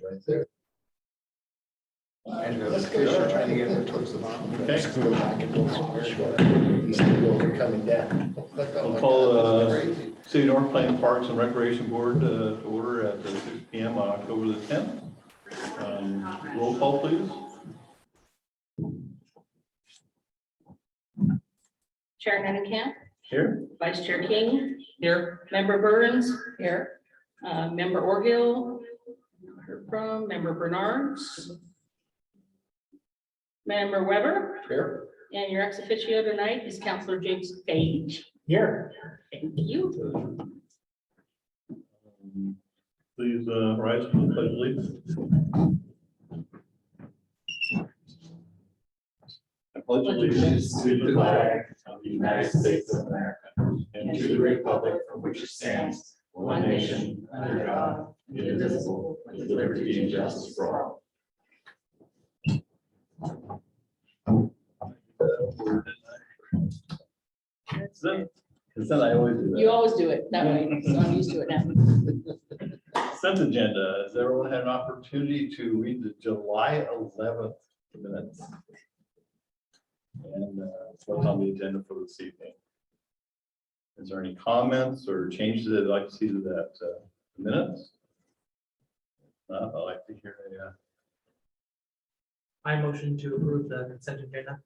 Right there. And That's the good. trying to get her towards the bottom. Okay. Screw it back and go. These people are coming down. We'll call City North Plains Parks and Recreation Board to order at 6 p.m. on October the 10th. Roll call, please. Chair Nunnenkamp, Here. Vice Chair King. Here. Member Burns. Here. Member Orgill. Not heard from. Member Bernards. Member Weber. Here. And your ex officio tonight is Counselor James Page. Here. Thank you. Please rise for the pledge of allegiance. I pledge allegiance to the flag of the United States of America and to the republic for which it stands, one nation, under God, indivisible, with liberty and justice for all. Consent, I always do that. You always do it that way, so I'm used to it now. Consent agenda. Has everyone had an opportunity to read the July 11th minutes? And what's on the agenda for this evening? Is there any comments or changes that I'd like to see to that minutes? I'd like to hear I motion to approve the consent agenda.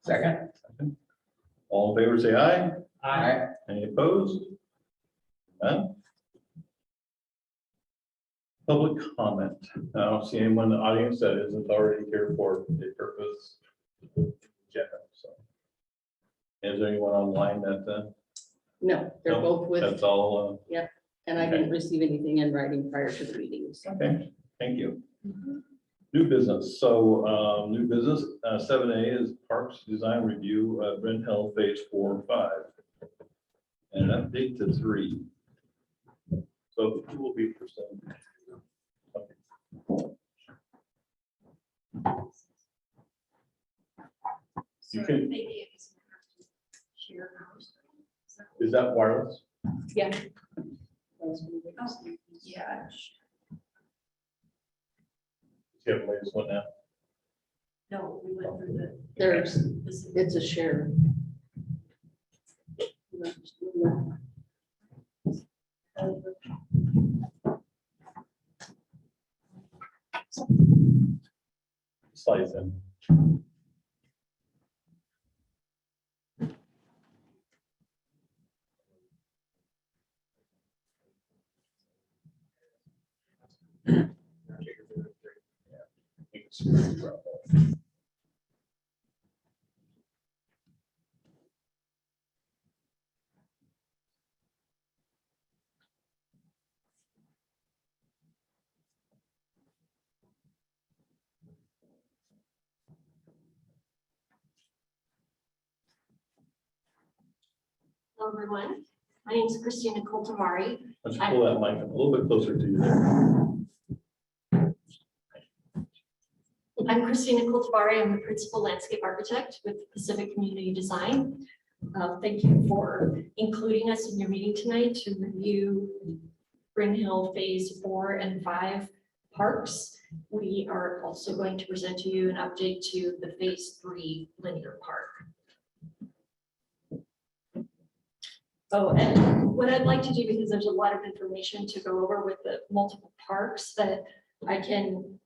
Second. all in favor, say aye. Aye. Any opposed? None. Public comment. I don't see anyone in the audience that isn't already here for the purpose. Agenda, so. Is there anyone online that? No, they're No, both with, That's all. and I didn't receive anything in writing prior to the meetings. Okay, thank you. New business. So new business 7A is Parks Design Review, Bryn Hill Phase 4 and 5. And an update to 3. So who will be presenting? You can, is that wireless? Yeah. Yeah. Do you have the latest one now? No, we went through the. There's, it's a share. Slides in. Hello, everyone. My name is Christina Coltamari. Let's pull that mic a little bit closer to you there. I'm Christina Coltamari. I'm the principal landscape architect with Pacific Community Design. Thank you for including us in your meeting tonight to review Bryn Hill Phase 4 and 5 parks. We are also going to present to you an update to the Phase 3 linear park. Oh, and what I'd like to do, because there's a lot of information to go over with the multiple parks, that I can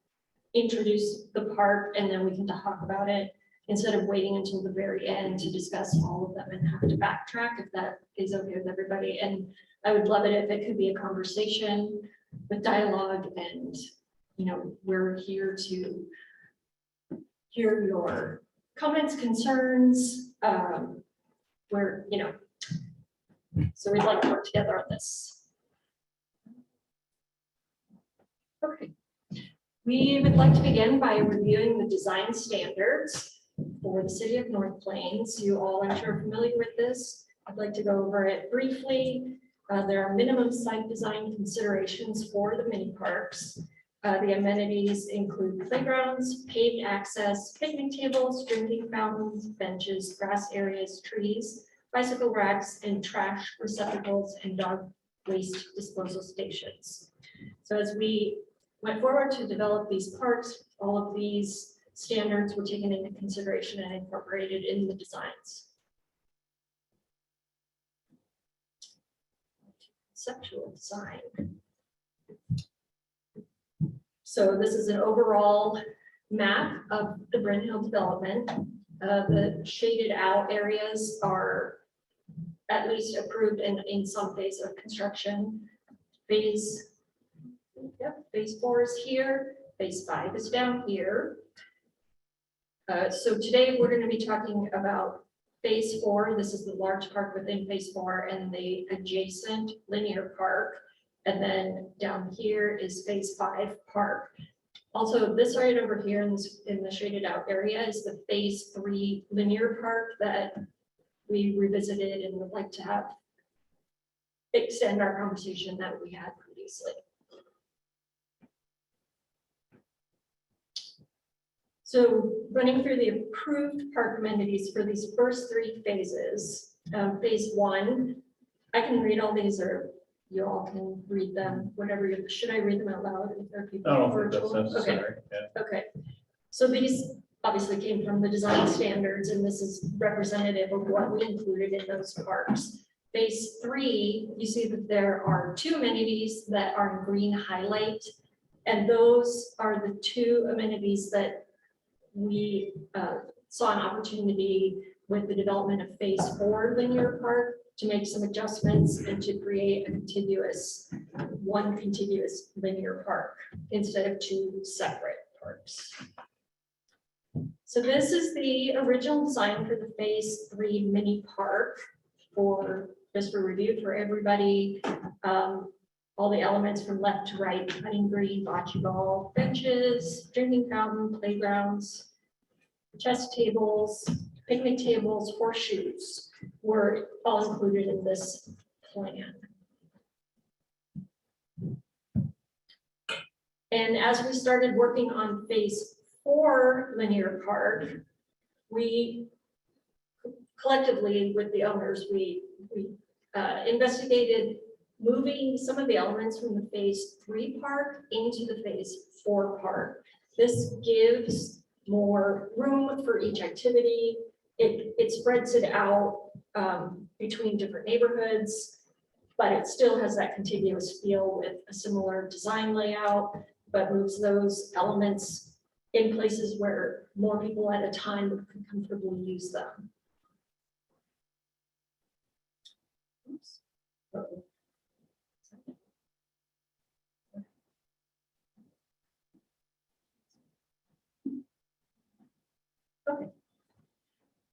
introduce the park and then we can talk about it instead of waiting until the very end to discuss all of them and have to backtrack, if that is okay with everybody. And I would love it if it could be a conversation with dialogue, and we're here to hear your comments, concerns, so we'd like to work together on this. Okay. We would like to begin by reviewing the design standards for the city of North Plains. You all, I'm sure, are familiar with this. I'd like to go over it briefly. There are minimum site design considerations for the mini parks. The amenities include playgrounds, paved access, picnic tables, drinking fountains, benches, grass areas, trees, bicycle racks, and trash receptacles and dog waste disposal stations. So as we went forward to develop these parks, all of these standards were taken into consideration and incorporated in the designs. Conceptual design. So this is an overall map of the Bryn Hill development. The shaded out areas are at least approved in some phase of construction. Phase 4 is here, phase 5 is down here. So today we're going to be talking about phase 4. This is the large park within phase 4 and the adjacent linear park. And then down here is phase 5 park. Also, this right over here in the shaded out area is the phase 3 linear park that we revisited and would like to have extend our conversation that we had previously. So running through the approved park amenities for these first 3 phases. Phase 1, I can read all these, or you all can read them, whatever. Should I read them out loud if there are people I don't think virtual? that's necessary. Yeah. Okay, so these obviously came from the design standards, and this is representative of what we included in those parks. Phase 3, you see that there are 2 amenities that are in green highlight, and those are the 2 amenities that we saw an opportunity with the development of phase 4 linear park to make some adjustments and to create one contiguous linear park instead of 2 separate parks. So this is the original design for the phase 3 mini park just for review for everybody. All the elements from left to right, putting green, bocce ball, benches, drinking fountain, playgrounds, chess tables, picnic tables, horseshoes were all included in this plan. And as we started working on phase 4 linear park, we collectively with the owners, we investigated moving some of the elements from the phase 3 park into the phase 4 park. This gives more room for each activity. It spreads it out between different neighborhoods, but it still has that contiguous feel with a similar design layout, but moves those elements in places where more people at a time can comfortably use them. Oops. Uh-oh. Okay.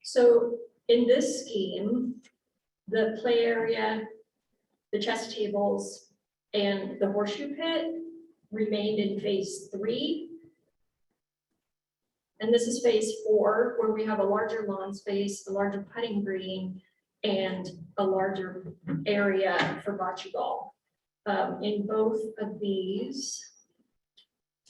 So in this scheme, the play area, the chess tables, and the horseshoe pit remained in phase 3. And this is phase 4, where we have a larger lawn space, a larger putting green, and a larger area for bocce ball. In both of these,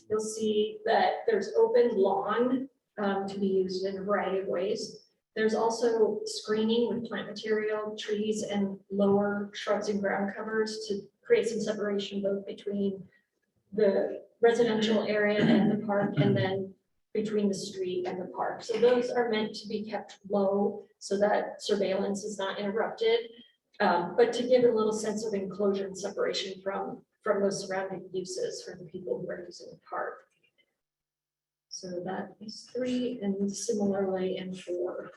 you'll see that there's open lawn to be used in a variety of ways. There's also screening with plant material, trees, and lower shrubs and ground covers to create some separation both between the residential area and the park, and then between the street and the park. So those are meant to be kept low so that surveillance is not interrupted, but to give a little sense of enclosure and separation from those surrounding uses for the people who are using the park. So that is 3, and similarly in 4.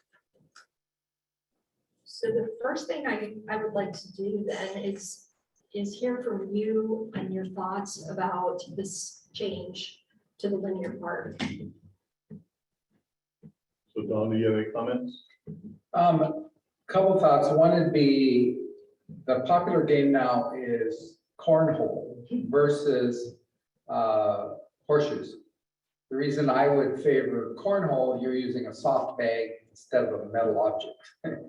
So the first thing I would like to do then is hear from you and your thoughts about this change to the linear park. So Don, do you have any comments? Couple thoughts. One would be the popular game now is cornhole versus horseshoes. The reason I would favor cornhole, you're using a soft bag instead of a metal object.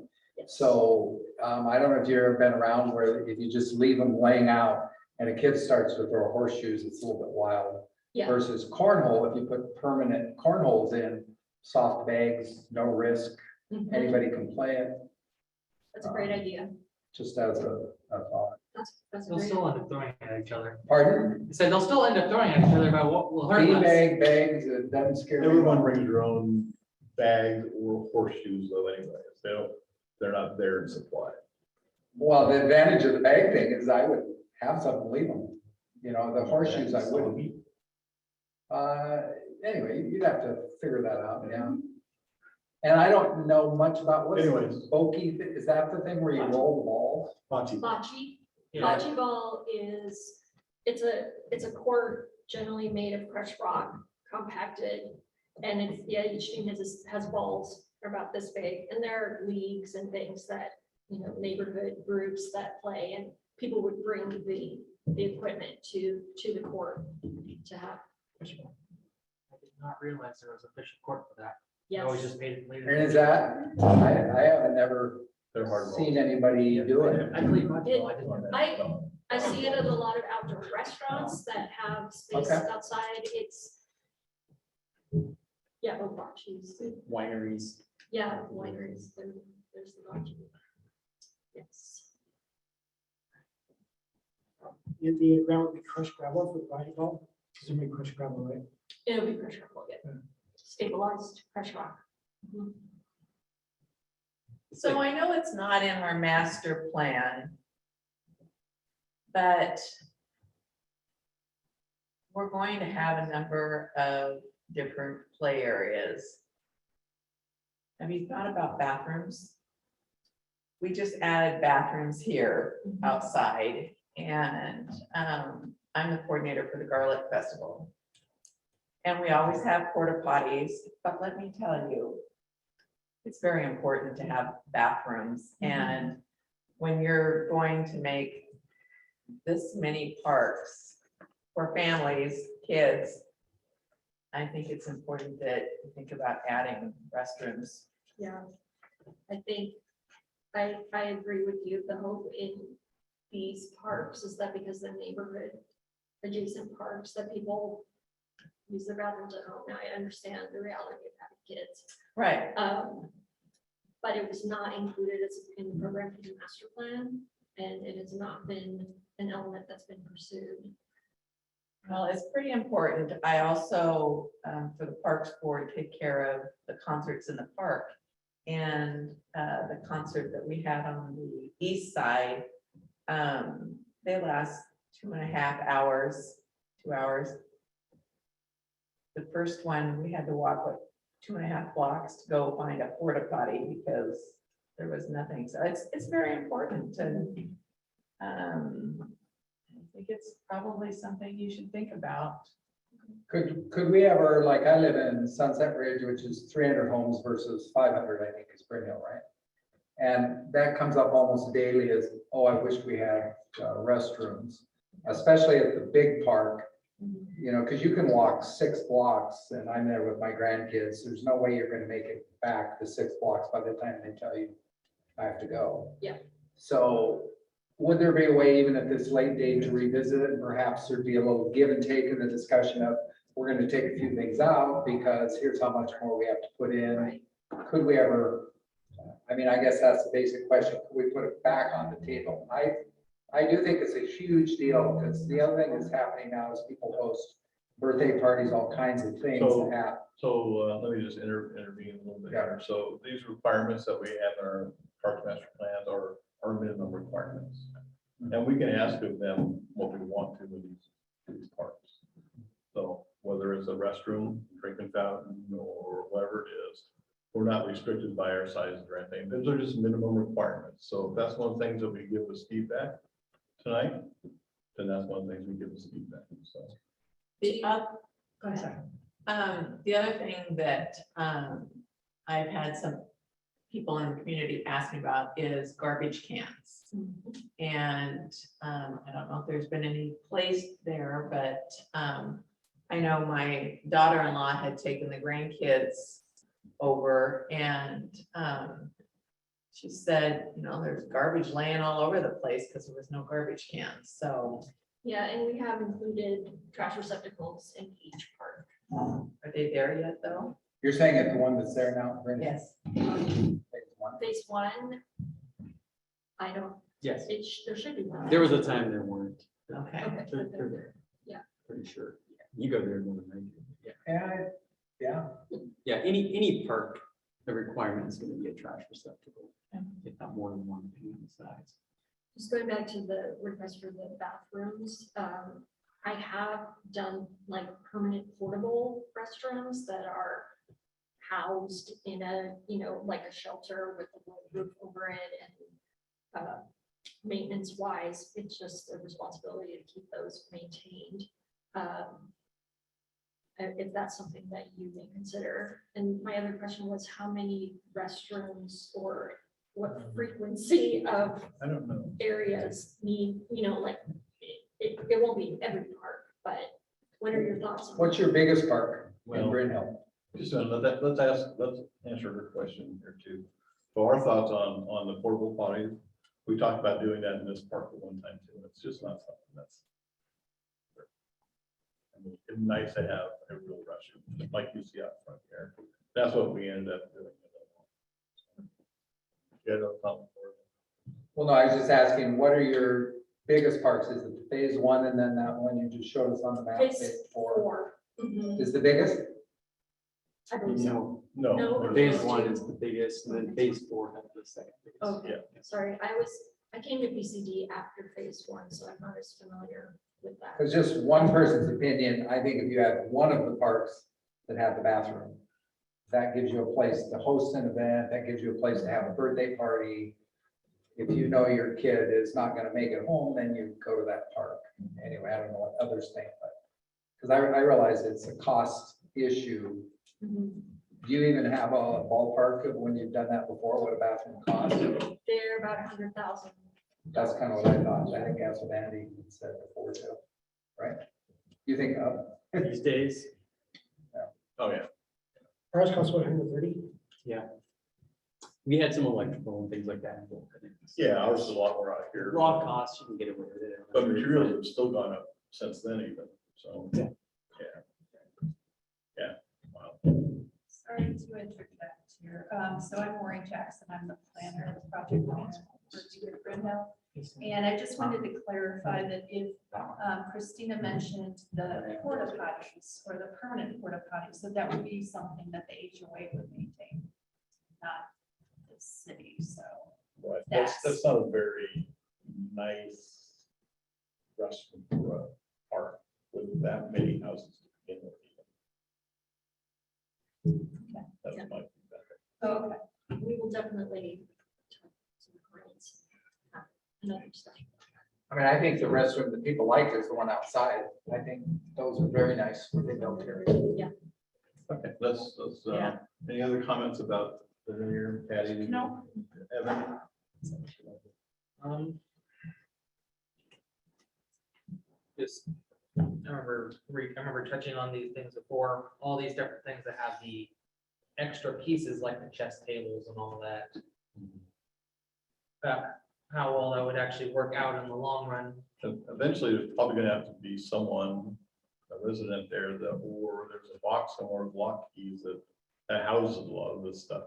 So I don't know if you've ever been around where if you just leave them laying out and a kid starts to throw horseshoes, it's a little bit wild. Yeah. Versus cornhole, if you put permanent cornholes in, soft bags, no risk, anybody can play it, That's a great idea. just as a thought. That's They'll great. still end up throwing it at each other. Pardon? I said they'll still end up throwing it at each other, but what will hurt Tea less. bag, bags, it doesn't scare me. Everyone brings their own bag or horseshoes though anyways. They're not there in supply. Well, the advantage of the bag thing is I would have something leave them. You know, the horseshoes I wouldn't. Anyway, you'd have to figure that out, yeah. And I don't know much about what's Anyways. bokeh, is that the thing where you roll the ball? Bocce. Yeah. Bocce ball is, it's a court generally made of crushed rock, compacted. And it's, yeah, each team has balls about this big, and there are leagues and things that, you know, neighborhood groups that play, and people would bring the equipment to the court to have. I did not realize there was a official court for that. I Yes. always just made it later. And is that, I haven't never They're hard. seen anybody do it. I believe bocce ball, I didn't. I see it at a lot of outdoor restaurants that have space Okay. outside. It's, yeah, oh, bocce's. Wineries. Yeah, wineries, there's the bocce. Yes. If the ground would be crushed gravel for volleyball, because they're made crushed gravel, right? It'll be pressure rock, yeah. Stabilized pressure rock. Mhm. So I know it's not in our master plan, but we're going to have a number of different play areas. Have you thought about bathrooms? We just added bathrooms here outside, and I'm the coordinator for the Garlic Festival. And we always have porta potties, but let me tell you, it's very important to have bathrooms. And when you're going to make this many parks for families, kids, I think it's important that you think about adding restrooms. Yeah, I think, I agree with you. The hope in these parks is that because the neighborhood adjacent parks, that people use their bathrooms at home. Now, I understand the reality of having kids. Right. But it was not included as in the program for the master plan, and it has not been an element that's been pursued. Well, it's pretty important. I also, for the Parks Board, take care of the concerts in the park. And the concert that we had on the east side, they last 2.5 hours, 2 hours. The first one, we had to walk like 2.5 blocks to go find a porta potty because there was nothing. So it's very important to, I think it's probably something you should think about. Could we ever, like, I live in Sunset Ridge, which is 300 homes versus 500, I think is Spring Hill, right? And that comes up almost daily as, oh, I wish we had restrooms, especially at the big park. You know, because you can walk 6 blocks, and I'm there with my grandkids. There's no way you're going to make it back the 6 blocks by the time they tell you I have to go. Yeah. So would there be a way, even at this late date, to revisit it? And perhaps there'd be a little give and take in the discussion of, we're going to take a few things out because here's how much more we have to put in. Right. Could we ever, I mean, I guess that's the basic question. Could we put it back on the table? I do think it's a huge deal, because the other thing that's happening now is people host birthday parties, all kinds of things So- at. So let me just intervene a little bit here. So these requirements that we have in our park master plans are minimum requirements. And we can ask of them what we want to in these parks. So whether it's a restroom, drinking fountain, or whatever it is, we're not restricted by our sizes or anything. Those are just minimum requirements. So if that's one of the things that we give as feedback tonight, then that's one of the things we give as feedback. So. The Go ahead. The other thing that I've had some people in the community ask me about is garbage cans. And I don't know if there's been any placed there, but I know my daughter-in-law had taken the grandkids over, and she said, you know, there's garbage laying all over the place because there was no garbage cans. So Yeah, and we have included trash receptacles in each park. are they there yet, though? You're saying it's the one that's there now? Brenda? Yes. Phase one? Phase 1, I don't Yes, There should be one. there was a time there weren't, Okay. Okay. they're there. Yeah. Pretty sure. You go there more than I do. Yeah. And, yeah, Yeah, any park, the requirement is gonna be a trash receptacle, if not more than one, depending on the size. Just going back to the request for the bathrooms, I have done like permanent portable restrooms that are housed in a, like a shelter with a little roof over it and maintenance wise, it's just a responsibility to keep those maintained. If that's something that you may consider. And my other question was how many restrooms or what frequency of I don't know. areas need, like, it won't be every park, but what are your thoughts? on what's your biggest park in Well, Bryn Hill? Just let's answer her question here too. So our thoughts on the portable potties, we talked about doing that in this park at one time too. It's just not something that's. I mean, it's nice to have a real restroom, like you see out front here. That's what we ended up doing. Yeah, no problem. Well, no, I was just asking, what are your biggest parks? Is it phase one and then that one you just showed us on the map? Phase four? 4. Mhm. Is the biggest? I believe so. No, No. phase one is the biggest, and then phase four has the second biggest. Okay, sorry, I came to PCD after phase 1, so I'm not as familiar with that. It's just one person's opinion. I think if you have one of the parks that have the bathroom, that gives you a place to host an event, that gives you a place to have a birthday party. If you know your kid is not gonna make it home, then you go to that park. Anyway, I don't know what others think, but, because I realize it's a cost issue. Mhm. Do you even have a ballpark of when you've done that before, what a bathroom costs? They're about 100,000. That's kind of what I thought. I think that's what Andy said before too, right? You think, These days, Oh, yeah. Ours costs what, 130? we had some electrical and things like that. Yeah, ours is a lot more out here. Raw costs, you can get away with it. But materials have still gone up since then even, so. Yeah. Yeah, wow. Sorry to interject here. So I'm Maureen Jackson. I'm the planner, the project manager for Stuart Brindle. And I just wanted to clarify that if Christina mentioned the porta potties or the permanent porta potties, so that would be something that the HOA would maintain, not the city, so. Right, that's not a very nice restroom for a park with that many houses to begin with. Okay. That's Yeah. my feedback. Oh, okay. We will definitely talk to the clients. Another discussion. I mean, I think the restroom that people like is the one outside. I think those are very nice what they built here. Yeah. Okay, let's, Yeah. any other comments about the linear, Patty? No. Evan? Just, I remember touching on these things before, all these different things that have the extra pieces like the chess tables and all that. How well that would actually work out in the long run. Eventually, there's probably gonna have to be someone, a resident there that, or there's a box somewhere with lock keys that houses a lot of this stuff.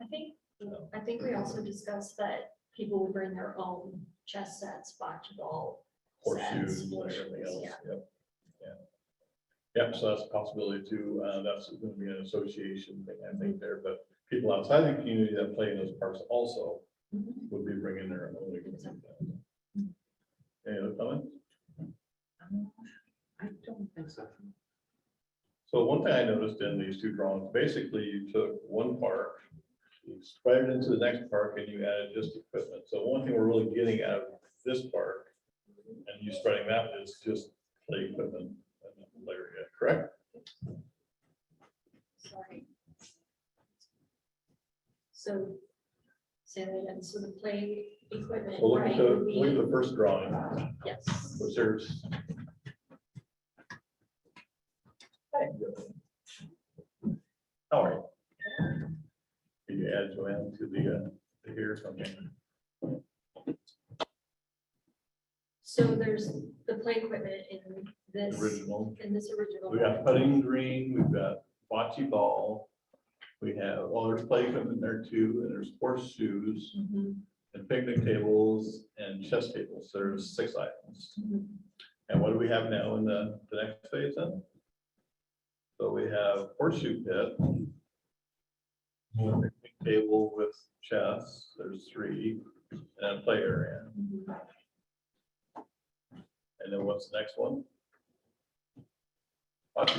I think we also discussed that people will bring their own chess sets, bocce ball. Horseshoes and sets, everything else, yeah. yep. Yep, so that's a possibility too. That's gonna be an association thing, I think there, but people outside the community that play in those parks also Mhm. would be bringing their own. Any other comments? I don't think so. So one thing I noticed in these two drawings, basically you took one park, you spread it into the next park and you added just equipment. So one thing we're really getting out of this park and you spreading that is just play equipment in that whole area, correct? Sorry. So, say that again, so the play equipment, So look right, at would be, the first drawing, yes. which there's. How are you? Can you add Joanne to the here something? So there's the play equipment in this, Original. original. We got putting green, we've got bocce ball. We have, well, there's play equipment there too, and there's horseshoes. Mhm. and picnic tables and chess tables. There's 6 items. And what do we have now in the next phase then? So we have horseshoe pit, a picnic table with chess, there's 3, and a play area. And then what's the next one?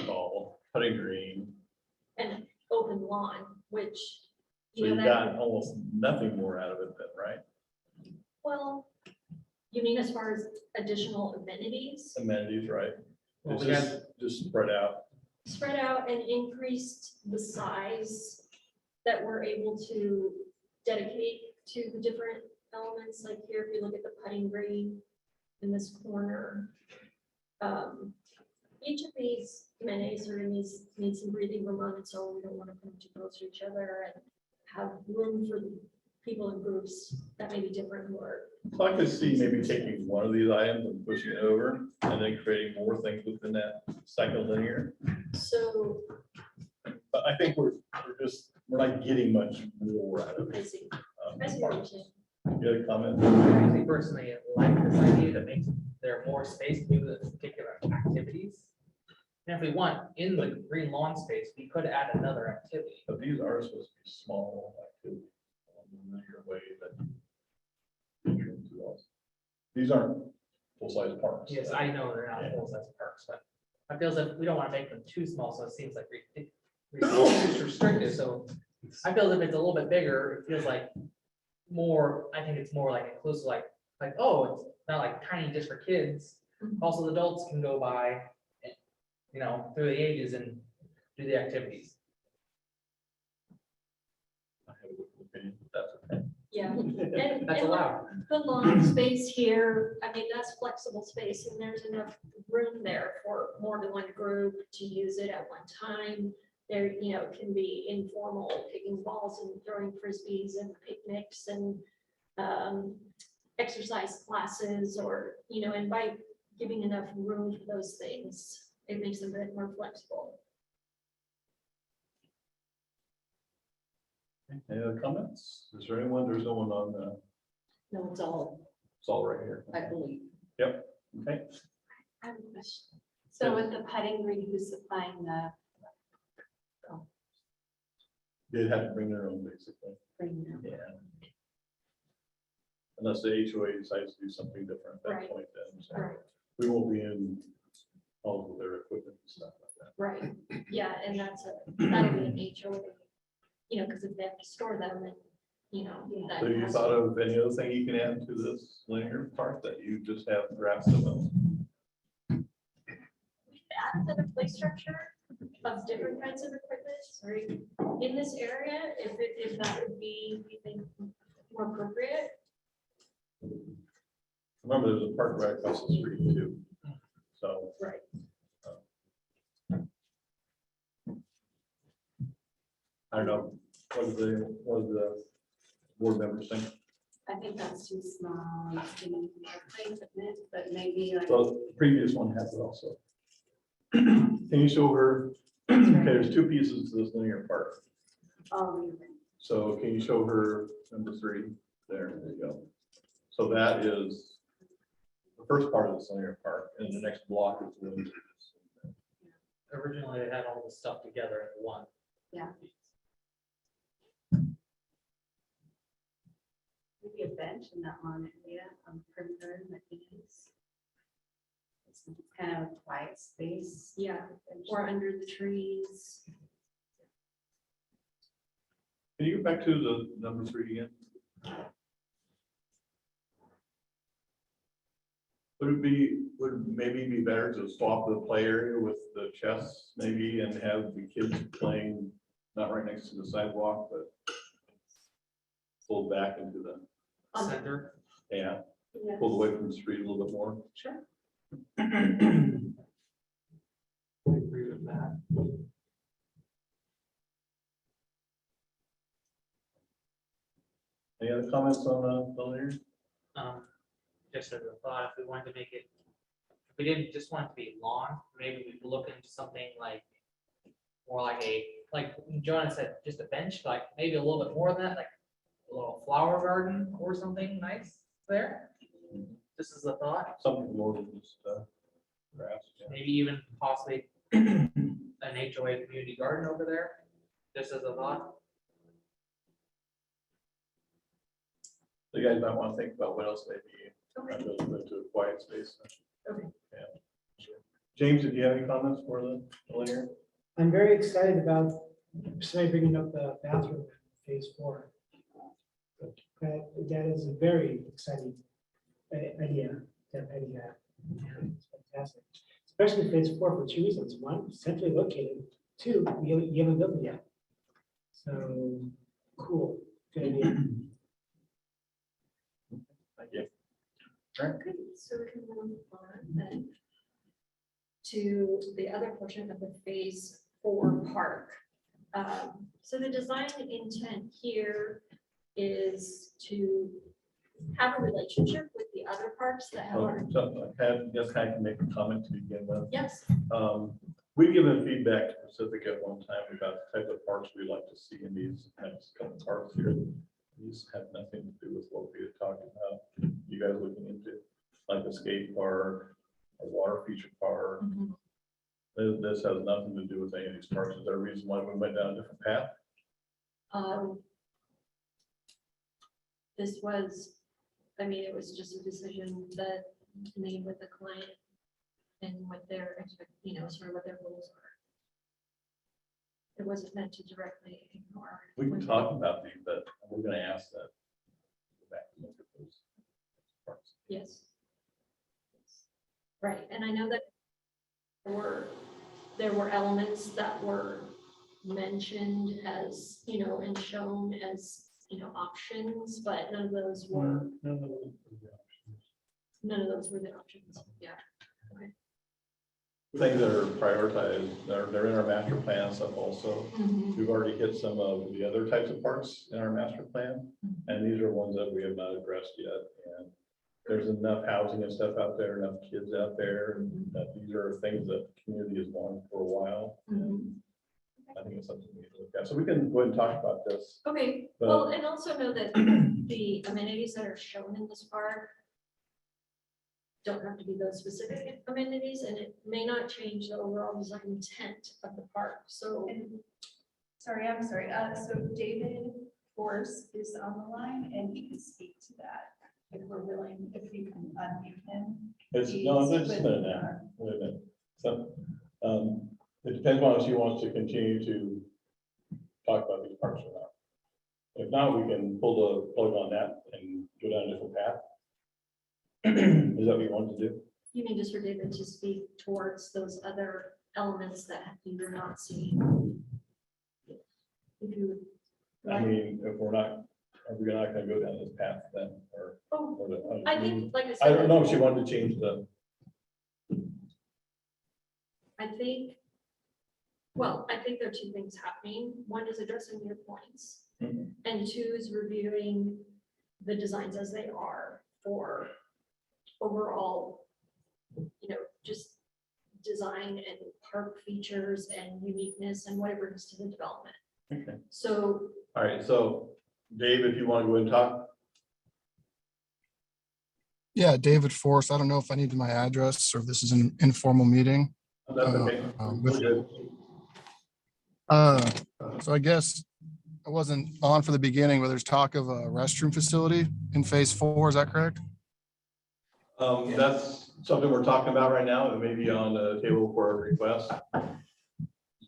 Ball, putting green. And open lawn, which, So you you know, got that, almost nothing more out of it then, right? well, you mean as far as additional amenities? Amenities, right? Well, It's we got, just spread out. Spread out and increased the size that we're able to dedicate to the different elements, like here, if you look at the putting green in this corner. Each of these amenities are need some breathing room on its own. We don't want to put them too close to each other and have room for the people in groups that may be different or. So I could see maybe taking one of these items and pushing it over and then creating more things within that second linear. So But I think we're not getting much more out of I it. see, I see what you're saying. You had a comment? I actually personally like this idea that makes there more space to do the particular activities. And if we want in the green lawn space, we could add another activity. But these are supposed to be small activities. Your way that. These aren't full-size parks. Yes, I know they're not full size parks, but I feel as if we don't want to make them too small, so it seems like it's restrictive, so I feel as if it's a little bit bigger, it feels like more, I think it's more like inclusive, like, oh, it's not like tiny just for kids. Also, the adults can go by, you know, through the ages and do the activities. I have a different opinion, but that's okay. Yeah. And That's allowed. the lawn space here, I mean, that's flexible space and there's enough room there for more than one group to use it at one time. There, you know, it can be informal picking balls and throwing frisbees and picnics and exercise classes or, you know, and by giving enough room for those things, it makes them a bit more flexible. Any other comments? Is there anyone? There's no one on the, No, it's all, it's all right here. I believe. Yep, okay. I have a question. So with the putting green, who's supplying the? They'd have to bring their own, basically. Yeah. Unless the HOA decides to do something different at that Right. point then. So Right. we won't be in all of their equipment and stuff like that. Right, yeah, and that'll be an HOA, you know, because if they have to store them and, you know. that So you has thought to- of any other thing you can add to this linear part that you just have drafts of? Add to the play structure of different kinds of equipment, sorry, in this area, if that would be, we think, more appropriate. Remember, there's a park right across the street too. So. Right. I don't know, what do the board members think? I think that's too small, it's too many play equipment, but maybe like. So the previous one has it also. Can you show her, okay, there's 2 pieces to this linear park. Oh, So can you show her number 3? There you go. So that is the first part of this linear park, and the next block is the. Originally, they had all this stuff together in one. yeah. Maybe a bench in that lawn area on perimeter that you use. It's kind of a quiet space. Yeah, or under the trees. Can you go back to the number 3 again? Would it maybe be better to swap the play area with the chess maybe and have the kids playing, not right next to the sidewalk, but pulled back into the, Center. yeah, Yeah. pulled away from the street a little bit more? Sure. I agree with that. Any other comments on the linear? Just as a thought, if we wanted to make it, if we didn't just want it to be lawn, maybe we could look into something like, more like like Joanna said, just a bench, like maybe a little bit more than that, like a little flower garden or something nice there. This is a thought, Something more than just grass. Yeah. maybe even possibly an HOA community garden over there, just as a thought. The guys might want to think about what else they need. Okay. Into a quiet space. Okay. Yeah. James, did you have any comments for the layer? I'm very excited about somebody bringing up the bathroom in phase 4. That is a very exciting idea. It's fantastic, especially phase 4 for 2 reasons. 1, centrally located. 2, you haven't built it yet. So cool. Good idea. Thank you. Okay, so we can move on then to the other portion of the phase 4 park. So the design intent here is to have a relationship with the other parks that have already. So I can make a comment to begin with. Yes, We've given feedback to Pacific at one time about the type of parks we like to see in these next couple of parks here. These have nothing to do with what we had talked about. You guys looking into, like a skate park, a water feature park. This has nothing to do with any of these parks. Is there a reason why we went down a different path? this was, I mean, it was just a decision that made with the client and what their sort of what their goals are. It wasn't meant to directly ignore. We can talk about these, but we're gonna ask that. Go back and look at those parks. Yes. Right, and I know that there were elements that were mentioned as, and shown as, options, but none of those were, none of those were the options, yeah. Things that are prioritized, they're in our master plan stuff also. We've already hit some of the other types of parks in our master plan, and these are ones that we have not addressed yet. And there's enough housing and stuff out there, enough kids out there, and that these are things that the community has wanted for a while. And I think it's something we need to look at. So we can go ahead and talk about this. Okay, But- well, and also know that the amenities that are shown in this park don't have to be those specific amenities, and it may not change the overall design intent of the park, so. Sorry, I'm sorry. So David Force is on the line and he can speak to that if we're willing, if you can unmute him. It's, no, just a minute now. Wait a minute. So, it depends on if she wants to continue to talk about these parks or not. If not, we can pull the plug on that and go down a different path. Is that what you want to do? You mean just for David to speak towards those other elements that you're not seeing? If you would I like. mean, if we're not, are we not gonna go down this path then, or? Oh, or I think, like I I said. don't know if she wanted to change the, I think, well, I think there are two things happening. One is addressing your points. Mhm. And 2 is reviewing the designs as they are for overall, just design and park features and uniqueness and what it brings to the development. okay. So, All right, so Dave, if you want to go ahead and talk. Yeah, David Force. I don't know if I need my address or if this is an informal meeting. That's okay. With- We're good. So I guess I wasn't on for the beginning, but there's talk of a restroom facility in phase 4. Is that correct? That's something we're talking about right now, and maybe on the table for a request.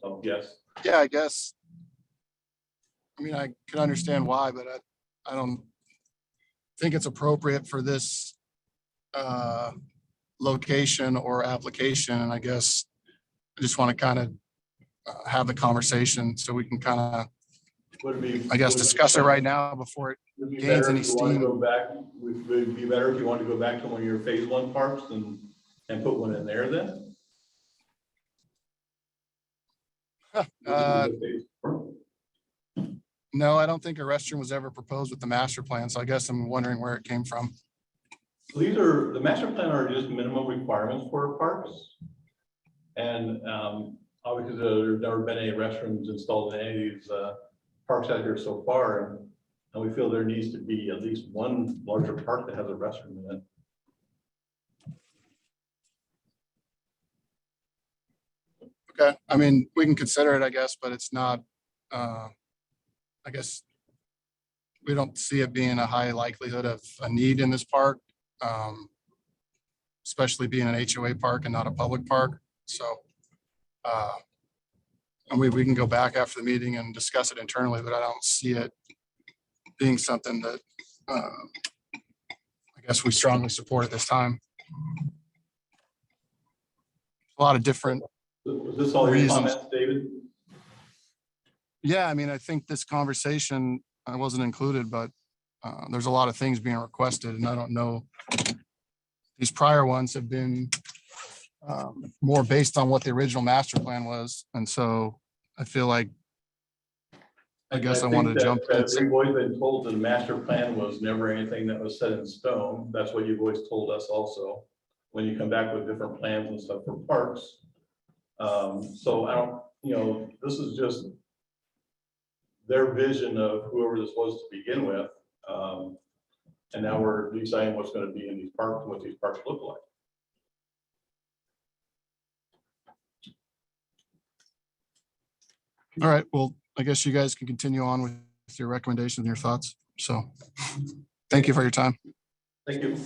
So, yes. Yeah, I guess. I mean, I can understand why, but I don't think it's appropriate for this location or application. And I guess I just want to kind of have the conversation so we can kind of, Would it be? I guess, discuss it right now before it Would be gains better any if you want to steam. go back, would it be better if you want to go back to one of your phase 1 parks and put one in there then? No, I don't think a restroom was ever proposed with the master plan. So I guess I'm wondering where it came from. These are, the master plan are just minimum requirements for parks. And obviously there's never been any restrooms installed in any of these parks out here so far. And And we feel there needs to be at least one larger park that has a restroom in it. Okay, I mean, we can consider it, I guess, but it's not, I guess we don't see it being a high likelihood of a need in this park, especially being an HOA park and not a public park. So, and we can go back after the meeting and discuss it internally, but I don't see it being something that I guess we strongly support at this time. A lot of different, Was this all your reasons. comments, David? yeah, I mean, I think this conversation, I wasn't included, but there's a lot of things being requested, and I don't know. These prior ones have been more based on what the original master plan was, and so I feel like, I guess I think wanted to that- jump. that We've always been told that the master plan was never anything that was set in stone. That's what you've always told us also, when you come back with different plans and stuff for parks. So I don't, this is just their vision of whoever this was to begin with. And now we're deciding what's going to be in these parks and what these parks look like. All right, well, I guess you guys can continue on with your recommendations and your thoughts. So thank you for your time. Thank you.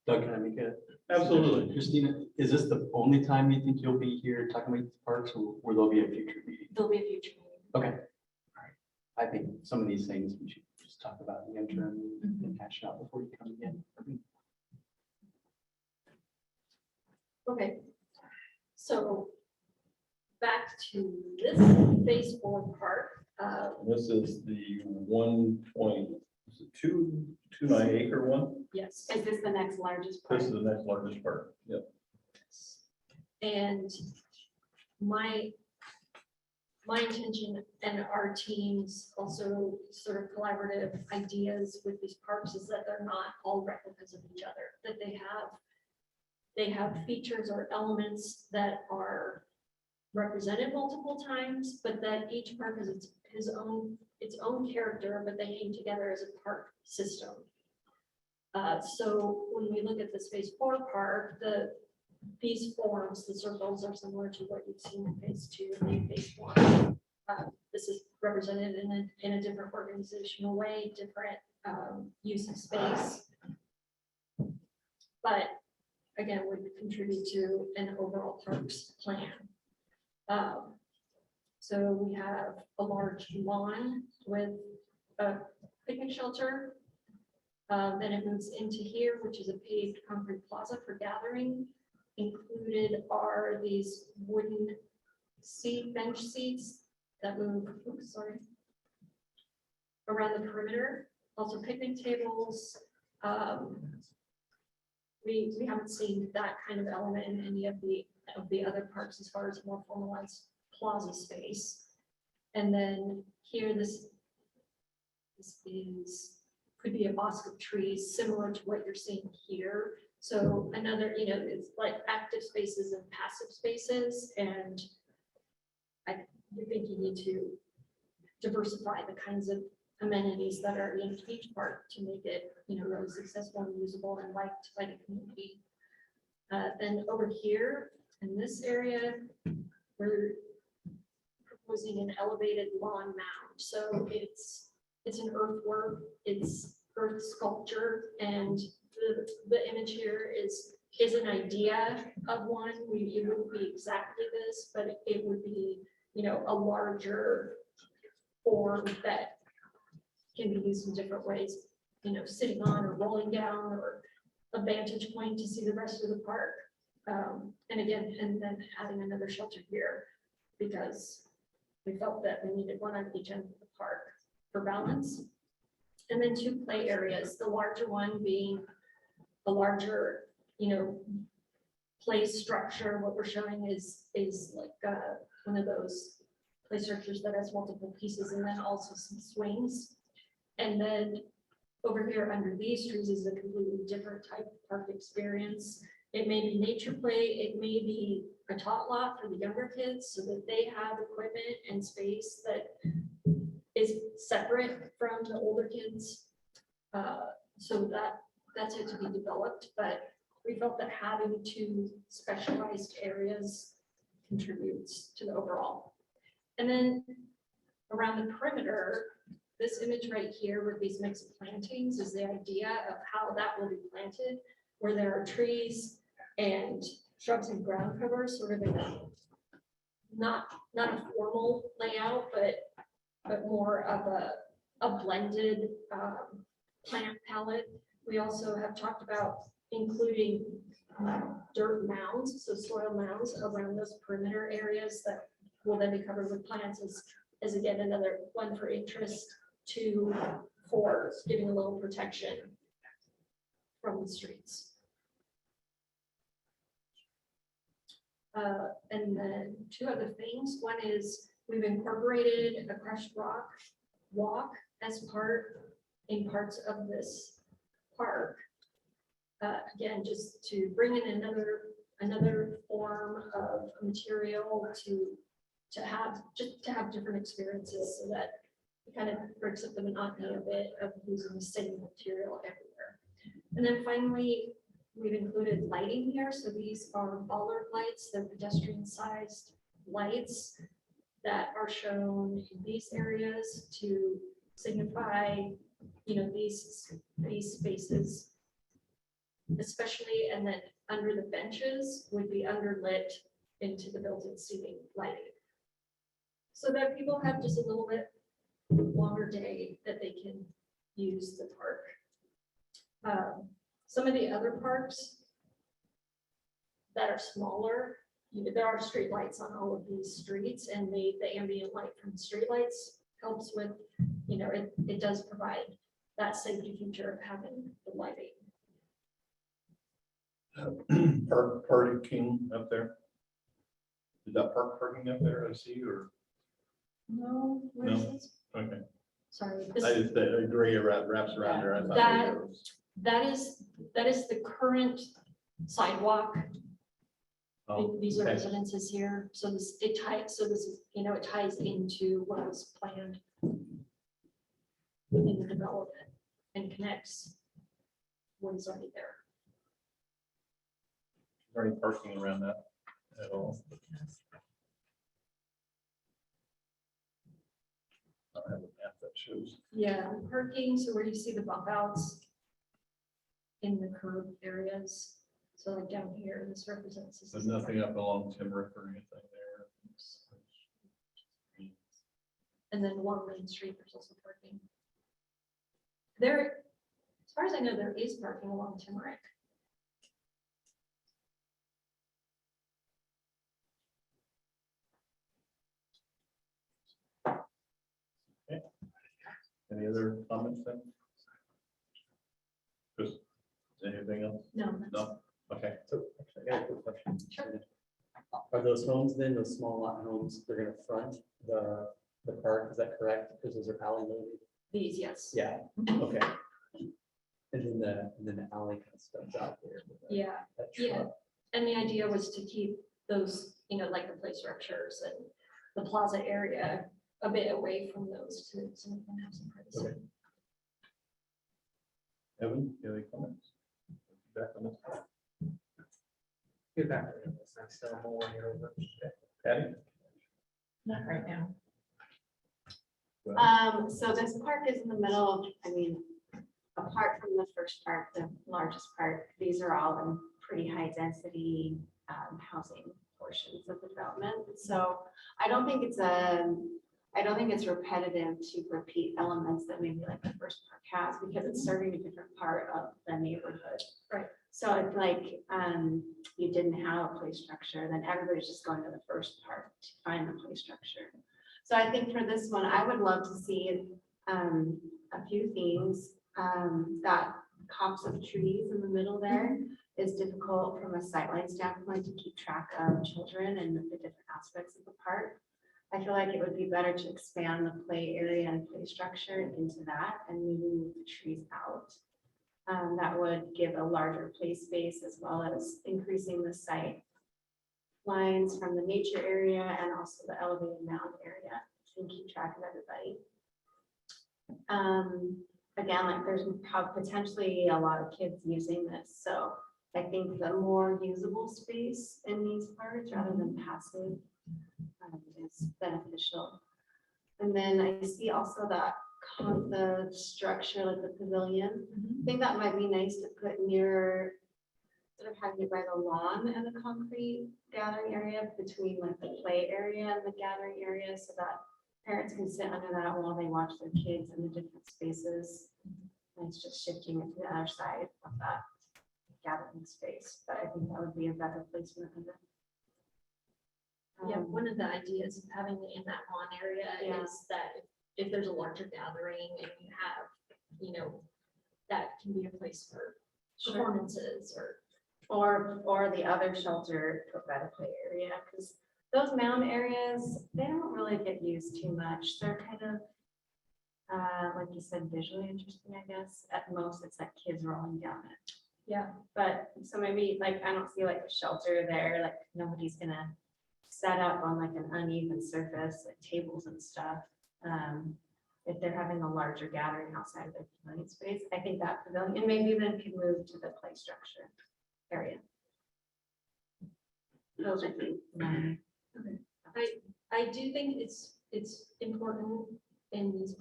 Doug, can I make it? Absolutely. Christina, is this the only time you think you'll be here talking about these parks, or will there be a future meeting? There'll be a future meeting. Okay. All right. I think some of these things we should just talk about in the interim and hash it out before you come again. Okay. So back to this phase 4 park. This is the 1.29 acre one. Yes. Is this the next largest part? This is the next largest part. Yep. And my intention and our team's also sort of collaborative ideas with these parks is that they're not all replicas of each other, that they have features or elements that are represented multiple times, but that each park has its own character, but they hang together as a park system. So when we look at this phase 4 park, these forms, the circles, are similar to what you've seen in phase 2 and in phase 1. This is represented in a different organizational way, different use of space. But again, would contribute to an overall parks plan. So we have a large lawn with a picnic shelter. Then it moves into here, which is a paved concrete plaza for gathering. Included are these wooden bench seats that move, around the perimeter. Also picnic tables. We haven't seen that kind of element in any of the other parks as far as more formalized plaza space. And then here, this could be a bosque of trees similar to what you're seeing here. So another, it's like active spaces and passive spaces. And I think you need to diversify the kinds of amenities that are in each park to make it, really successful and usable and liked by the community. Then over here in this area, we're proposing an elevated lawn mound. So it's an earthwork, it's earth sculpture, and the image here is an idea of one. It wouldn't be exactly this, but it would be, a larger form that can be used in different ways, sitting on or rolling down, or a vantage point to see the rest of the park. And then adding another shelter here because we felt that we needed one on each end of the park for balance. And then 2 play areas, the larger one being a larger, play structure. What we're showing is like one of those play structures that has multiple pieces and then also some swings. And then over here under these trees is a completely different type of park experience. It may be nature play, it may be a tot lot for the younger kids so that they have equipment and space that is separate from the older kids. So that's yet to be developed, but we felt that having two specialized areas contributes to the overall. And then around the perimeter, this image right here with these mixed plantings is the idea of how that will be planted, where there are trees and shrubs and ground cover, sort of a not a formal layout, but more of a blended plant palette. We also have talked about including dirt mounds, so soil mounds around those perimeter areas that will then be covered with plants as again, another one for interest, two for giving a little protection from the streets. And then two other things. One is we've incorporated a crushed rock walk as in parts of this park. Again, just to bring in another form of material to have different experiences, so that it kind of breaks up the monotony a bit of using the same material everywhere. And then finally, we've included lighting here. So these are bollard lights, they're pedestrian sized lights that are shown in these areas to signify, these spaces especially, and then under the benches would be underlit into the built-in seating lighting. So that people have just a little bit longer day that they can use the park. Some of the other parks that are smaller, there are street lights on all of these streets, and the ambient light from the street lights helps with, it does provide that safety feature of having the lighting. Parking up there? Is that parking up there, I see, or? No, where is No. this? Okay, Sorry. I just, the gray wraps around there. I thought That- maybe it was- That is the current sidewalk. Oh, These are okay. residences here, so it ties into what was planned in the development and connects what is already there. Is there any parking around that at all? I don't have a map that shows. Yeah, parking, so where you see the bump outs in the curb areas, so like down here, this represents. This There's is the nothing up along Timber or anything there. And then along Main Street, there's also parking. There, as far as I know, there is parking along Timerick. Any other comments then? Just anything else? No. that's- No? Okay. So actually, I got a quick question. Sure. Are those homes then, those small lot homes, they're gonna front the park, is that correct? Because those are alley loaded? These, yes. Yeah, okay. And then the alley kind of stuff out there. with that- Yeah, that yeah. truck. And the idea was to keep those, like the play structures and the plaza area a bit away from those to so we can have some privacy. Okay. Evan, you have any comments? Back on this. Get back to this, I'm still mulling it over. Patty? Not right now. Go ahead. So this park is in the middle of, apart from the first part, the largest part, these are all in pretty high density housing portions of the development. So I don't think it's repetitive to repeat elements that maybe like the first park has, because it's serving a different part of the neighborhood. Right. So it's like you didn't have a play structure, then everybody's just going to the first part to find the play structure. So I think for this one, I would love to see a few things. That copse of trees in the middle there is difficult from a sightline standpoint to keep track of children and the different aspects of the park. I feel like it would be better to expand the play area and play structure into that and maybe move the trees out. That would give a larger play space as well as increasing the sight lines from the nature area and also the elevated mound area and keep track of everybody. Again, like there's potentially a lot of kids using this, so I think the more usable space in these parks rather than passive is beneficial. And then I see also that the structure, like the pavilion, I think that might be nice to put near, sort of having it by the lawn and the concrete gathering area between like the play area and the gathering area, so that parents can sit under that while they watch their kids in the different spaces. And it's just shifting it to the other side of that gathering space, but I think that would be a better placement of it. Yeah, one of the ideas of having it in that lawn area Yeah. is that if there's a larger gathering and you have, you know, that can be a place for Sure. performances or. Or the other shelter put by the play area, because those mound areas, they don't really get used too much. They're kind of, like you said, visually interesting, I guess. At most, it's like kids rolling down it. Yeah. But so maybe like, I don't see like a shelter there, like nobody's gonna set up on like an uneven surface, like tables and stuff. If they're having a larger gathering outside of their pavilion space, I think that pavilion maybe then could move to the play structure area. Those are the. I do think it's important in these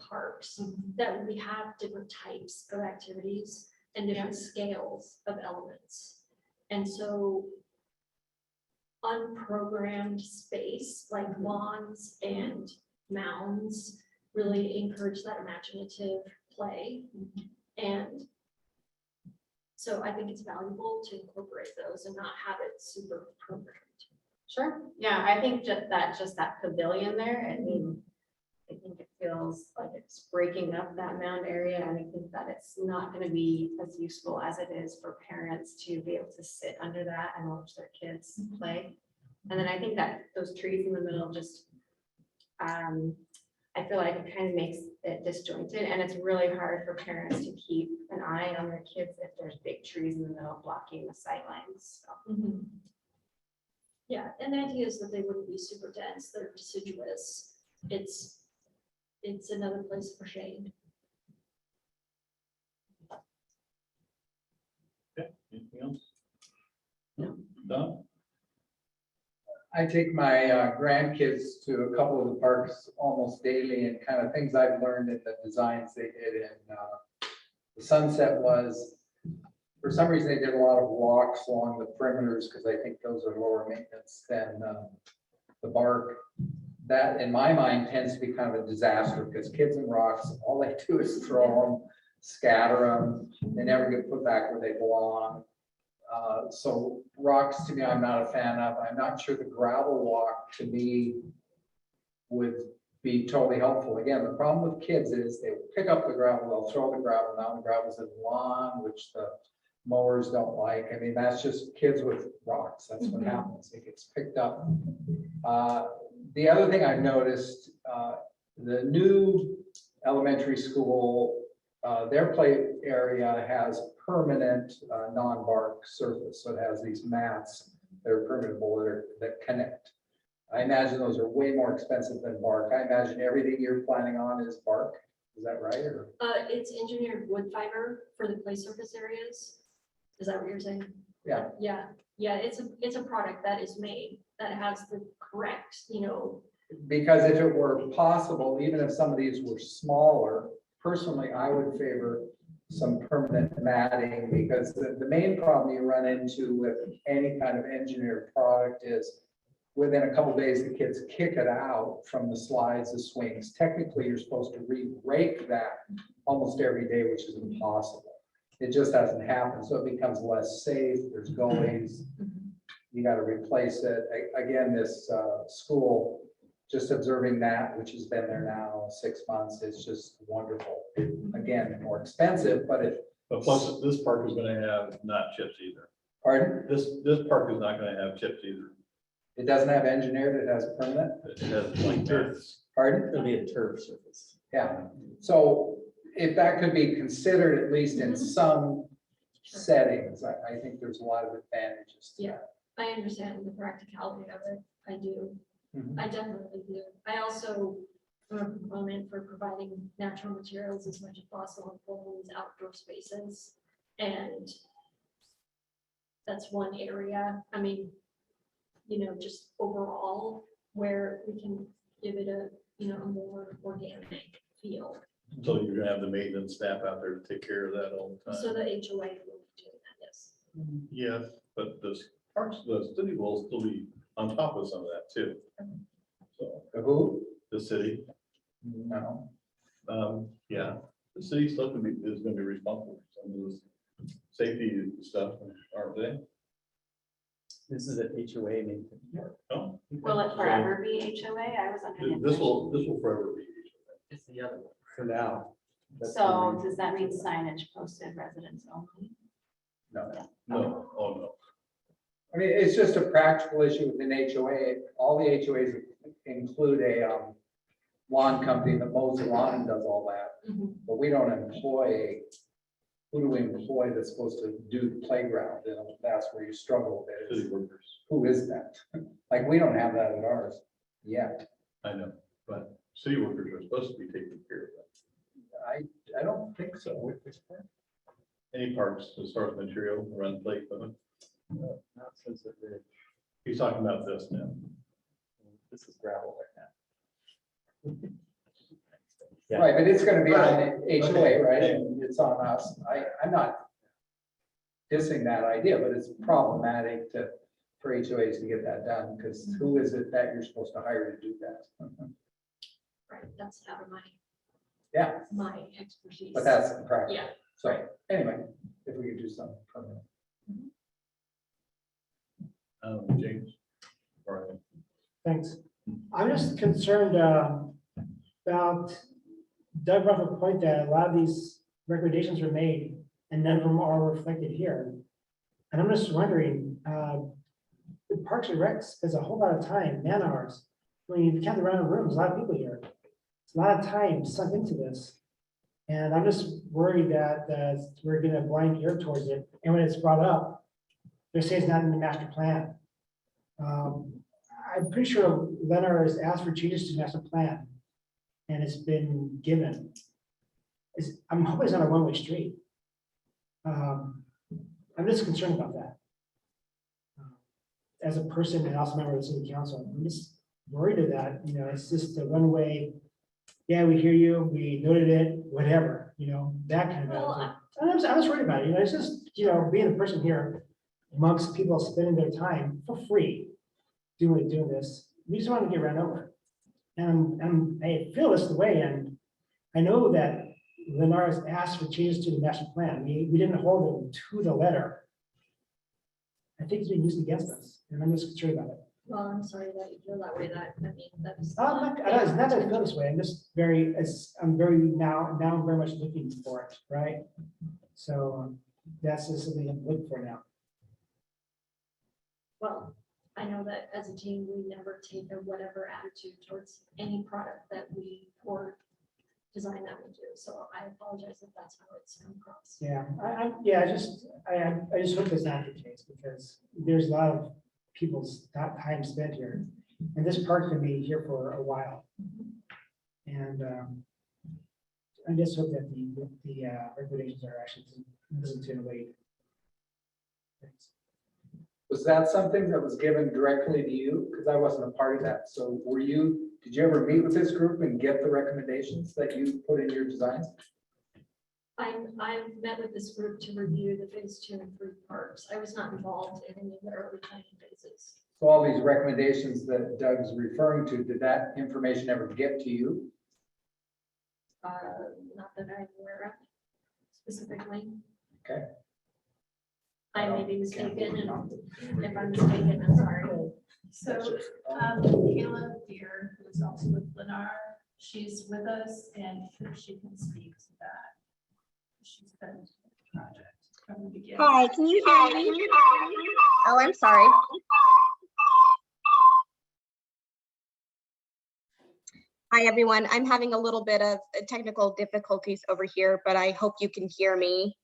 parks that we have different types of activities and different scales of elements. And so unprogrammed space like lawns and mounds really encourage that imaginative play. And so I think it's valuable to incorporate those and not have it super programmed. Sure, yeah, I think just that pavilion there, I mean, I think it feels like it's breaking up that mound area, and I think that it's not gonna be as useful as it is for parents to be able to sit under that and watch their kids play. And then I think that those trees in the middle just, I feel like it kind of makes it disjointed, and it's really hard for parents to keep an eye on their kids if there's big trees in the middle blocking the sight lines. So. Yeah, and the idea is that they wouldn't be super dense, they're deciduous. It's another place for shade. Okay, anything else? No. Done? I take my grandkids to a couple of the parks almost daily, and kind of things I've learned in the designs they did in the Sunset was, for some reason, they did a lot of rocks along the perimeters because I think those are lower maintenance than the bark. That, in my mind, tends to be kind of a disaster because kids and rocks, all they do is throw them, scatter them. They never get put back where they belong. So rocks to me, I'm not a fan of. I'm not sure the gravel walk to me would be totally helpful. Again, the problem with kids is they pick up the gravel, they'll throw the gravel, now the gravel's in the lawn, which the mowers don't like. I mean, that's just kids with rocks. That's what happens. It gets picked up. The other thing I've noticed, the new elementary school, their play area has permanent non-bark surface. So it has these mats that are permeable that connect. I imagine those are way more expensive than bark. I imagine everything you're planning on is bark. Is that right? Or It's engineered wood fiber for the play surface areas. Is that what you're saying? yeah. Yeah, it's a product that is made that has the correct, Because if it were possible, even if some of these were smaller, personally, I would favor some permanent matting, because the main problem you run into with any kind of engineered product is within a couple days, the kids kick it out from the slides, the swings. Technically, you're supposed to re-rake that almost every day, which is impossible. It just doesn't happen. So it becomes less safe. There's gullies. You got to replace it. Again, this school, just observing that, which has been there now 6 months, is just wonderful. Again, more expensive, but plus this park is gonna have not chips either. pardon? This park is not gonna have chips either. It doesn't have engineered, it has permanent. It has like turfs. Pardon? It'll be a turf surface. Yeah. So if that could be considered, at least in some settings, I think there's a lot of advantages to Yeah. that. I understand the practicality of it. I do. Mhm. I definitely do. I also I'm a proponent for providing natural materials as much as possible for these outdoor spaces. And that's one area, I mean, just overall where we can give it a, a more organic feel. So you're gonna have the maintenance staff out there to take care of that all the So time? the HOA will do that, yes. Yes, but the parks, the city will still be on top of some of that too. So, Who? the city, No. yeah, the city still is gonna be responsible for some of this safety stuff, aren't they? This is an HOA meeting. No, Will it forever be HOA? I was under the this impression. will forever be. It's the other one. For now. That's the So reason. does that mean signage posted residents only? No. No, oh, no. I mean, it's just a practical issue with an HOA. All the HOAs include a lawn company that mows the lawn and does all that. But we don't employ, who do we employ that's supposed to do the playground? And that's where you struggle with it. City is, workers, Who is that? Like, we don't have that at ours yet. I know, but city workers are supposed to be taking care of that. I don't think so. Any parks as far as material, run plate, Not since it did. he's talking about this now. This is gravel right now. Yeah. Right, but it's gonna be on the HOA, Okay. right? And it's on us. I'm not dissing that idea, but it's problematic for HOAs to get that done, because who is it that you're supposed to hire to do that? Right, that's out of Yeah, my expertise. but that's the practice. Yeah. So anyway, if we could do something permanent. James. Brian. Thanks. I'm just concerned about Doug brought up a point that a lot of these recommendations were made and none of them are reflected here. And I'm just wondering, the Parks and Recs spends a whole lot of time, man hours. When you count the round of rooms, a lot of people here. It's a lot of time sunk into this. And I'm just worried that we're getting a blind ear towards it. And when it's brought up, they say it's not in the master plan. I'm pretty sure Leonard has asked for changes to the master plan and it's been given. I'm hoping it's not a one-way street. I'm just concerned about that. As a person and also member of the city council, I'm just worried of that, it's just a one-way. Yeah, we hear you, we noted it, whatever, that kind of Well, attitude. I'm just worried about it, it's just, being a person here amongst people spending their time for free doing this, we just want to get run over. And I feel this the way, and I know that Lennar's asked for changes to the master plan. We didn't hold them to the letter. I think it's being used against us, and I'm just concerned about it. Well, I'm sorry that you feel that way, that's. It's not that I feel this way, I'm just I'm very much looking for it, right? So that's just something I'm looking for now. Well, I know that as a team, we never take a whatever attitude towards any product that we or design that we do. So I apologize if that's how it's come across. Yeah, I just hope that's not the case, because there's a lot of people's time spent here. And this park can be here for a while. And I just hope that the regulations are actually listened to in a way. Thanks. Was that something that was given directly to you? Because I wasn't a part of that. So did you ever meet with this group and get the recommendations that you put in your designs? I've met with this group to review the phase 2 and 3 parks. I was not involved in any of the early planning phases. So all these recommendations that Doug's referring to, did that information ever get to you? Not that I'm aware of specifically. Okay. I may be mistaken, and if I'm mistaken, I'm sorry. So Kayla Deer, who is also with Lennar, she's with us and she can speak to that. She's been with the project from the beginning. Hi, can you hear me? Oh, I'm sorry. Hi, everyone. I'm having a little bit of technical difficulties over here, but I hope you can hear me.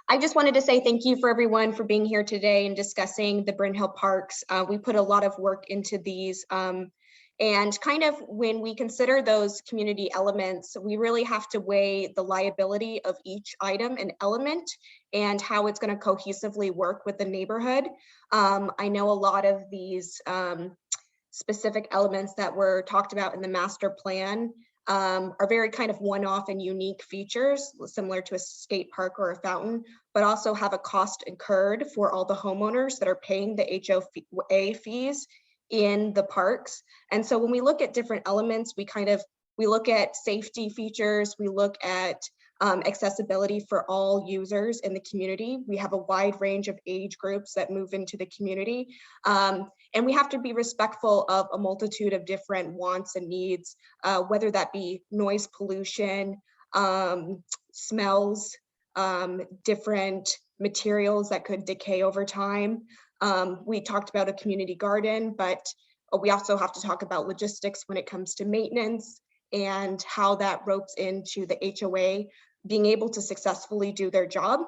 I just wanted to say thank you for everyone for being here today and discussing the Bryn Hill Parks. We put a lot of work into these, And kind of when we consider those community elements, we really have to weigh the liability of each item and element and how it's going to cohesively work with the neighborhood. I know a lot of these specific elements that were talked about in the master plan are very kind of one-off and unique features, similar to a skate park or a fountain, but also have a cost incurred for all the homeowners that are paying the HOA fees in the parks. And so when we look at different elements, we look at safety features, we look at accessibility for all users in the community. We have a wide range of age groups that move into the community. And we have to be respectful of a multitude of different wants and needs, whether that be noise pollution, smells, different materials that could decay over time. We talked about a community garden, but we also have to talk about logistics when it comes to maintenance and how that ropes into the HOA being able to successfully do their job.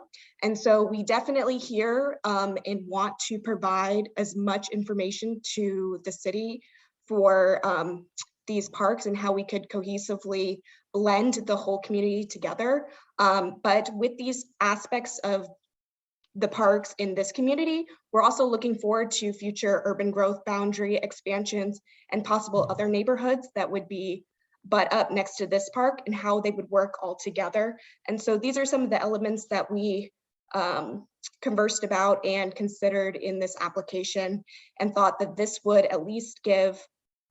And so we definitely hear and want to provide as much information to the city for these parks and how we could cohesively blend the whole community together. But with these aspects of the parks in this community, we're also looking forward to future urban growth boundary expansions and possible other neighborhoods that would be butt up next to this park and how they would work all together. And so these are some of the elements that we conversed about and considered in this application, and thought that this would at least give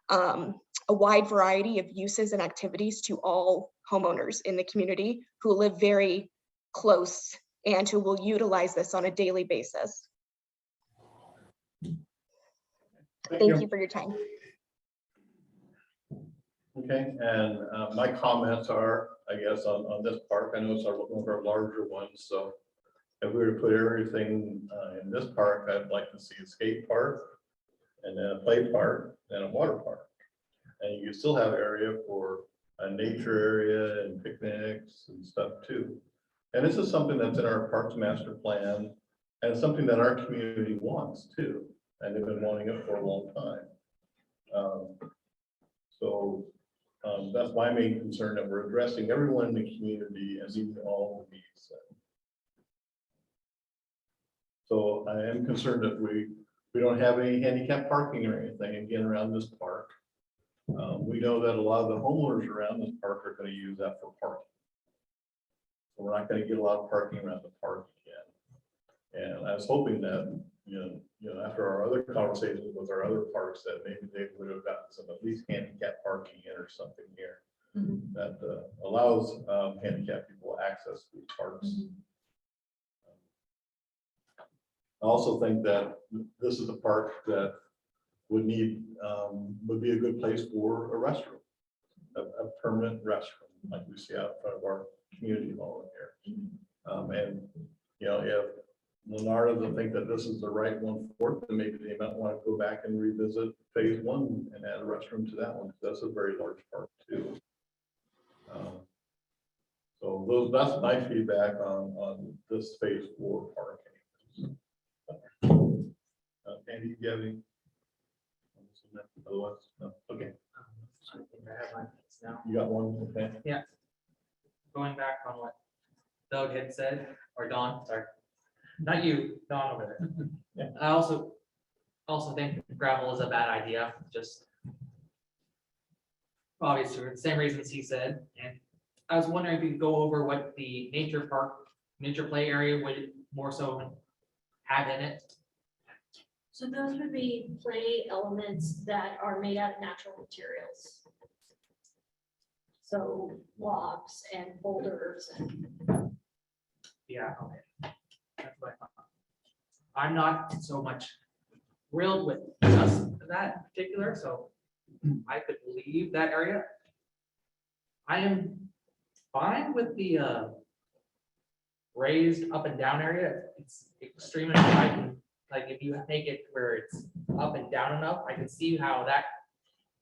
a wide variety of uses and activities to all homeowners in the community who live very close and who will utilize this on a daily basis. Thank you for your time. Okay, and my comments are, I guess, on this park, I know it's one of our larger ones, so if we were to put everything in this park, I'd like to see a skate park, and then a play park, and a water park. And you still have area for a nature area and picnics and stuff too. And this is something that's in our Parks Master Plan, and it's something that our community wants too, and they've been wanting it for a long time. That's my main concern, that we're addressing everyone in the community and meeting all the needs. So I am concerned that we don't have any handicap parking or anything again around this park. We know that a lot of the homeowners around this park are going to use that for parking. So we're not going to get a lot of parking around the park again. And I was hoping that, you know, after our other conversations with our other parks, that maybe they would have gotten some at least handicap parking in or something here that allows handicapped people access to these parks. I also think that this is a park that would be a good place for a restroom, a permanent restroom, like we see out in front of our community hall in here. And you know, if Lennar doesn't think that this is the right one for it, then maybe they might want to go back and revisit phase one and add a restroom to that one, because that's a very large park too. So that's my feedback on this phase 4 park. Andy, do you have any? Otherwise, no. Okay. I think I have my notes now. You got one? Okay. Yeah. Going back on what Doug had said, or Don, sorry. Not you, Don over there. Yeah. I also think gravel is a bad idea, just obviously for the same reasons he said. And I was wondering if you could go over what the nature play area would more so have in it. So those would be play elements that are made out of natural materials. So logs and boulders and. Yeah, okay. That's what I thought. I'm not so much thrilled with just that particular, so I could leave that area. I am fine with the raised up and down area. It's extremely high. Like if you make it where it's up and down enough, I can see how that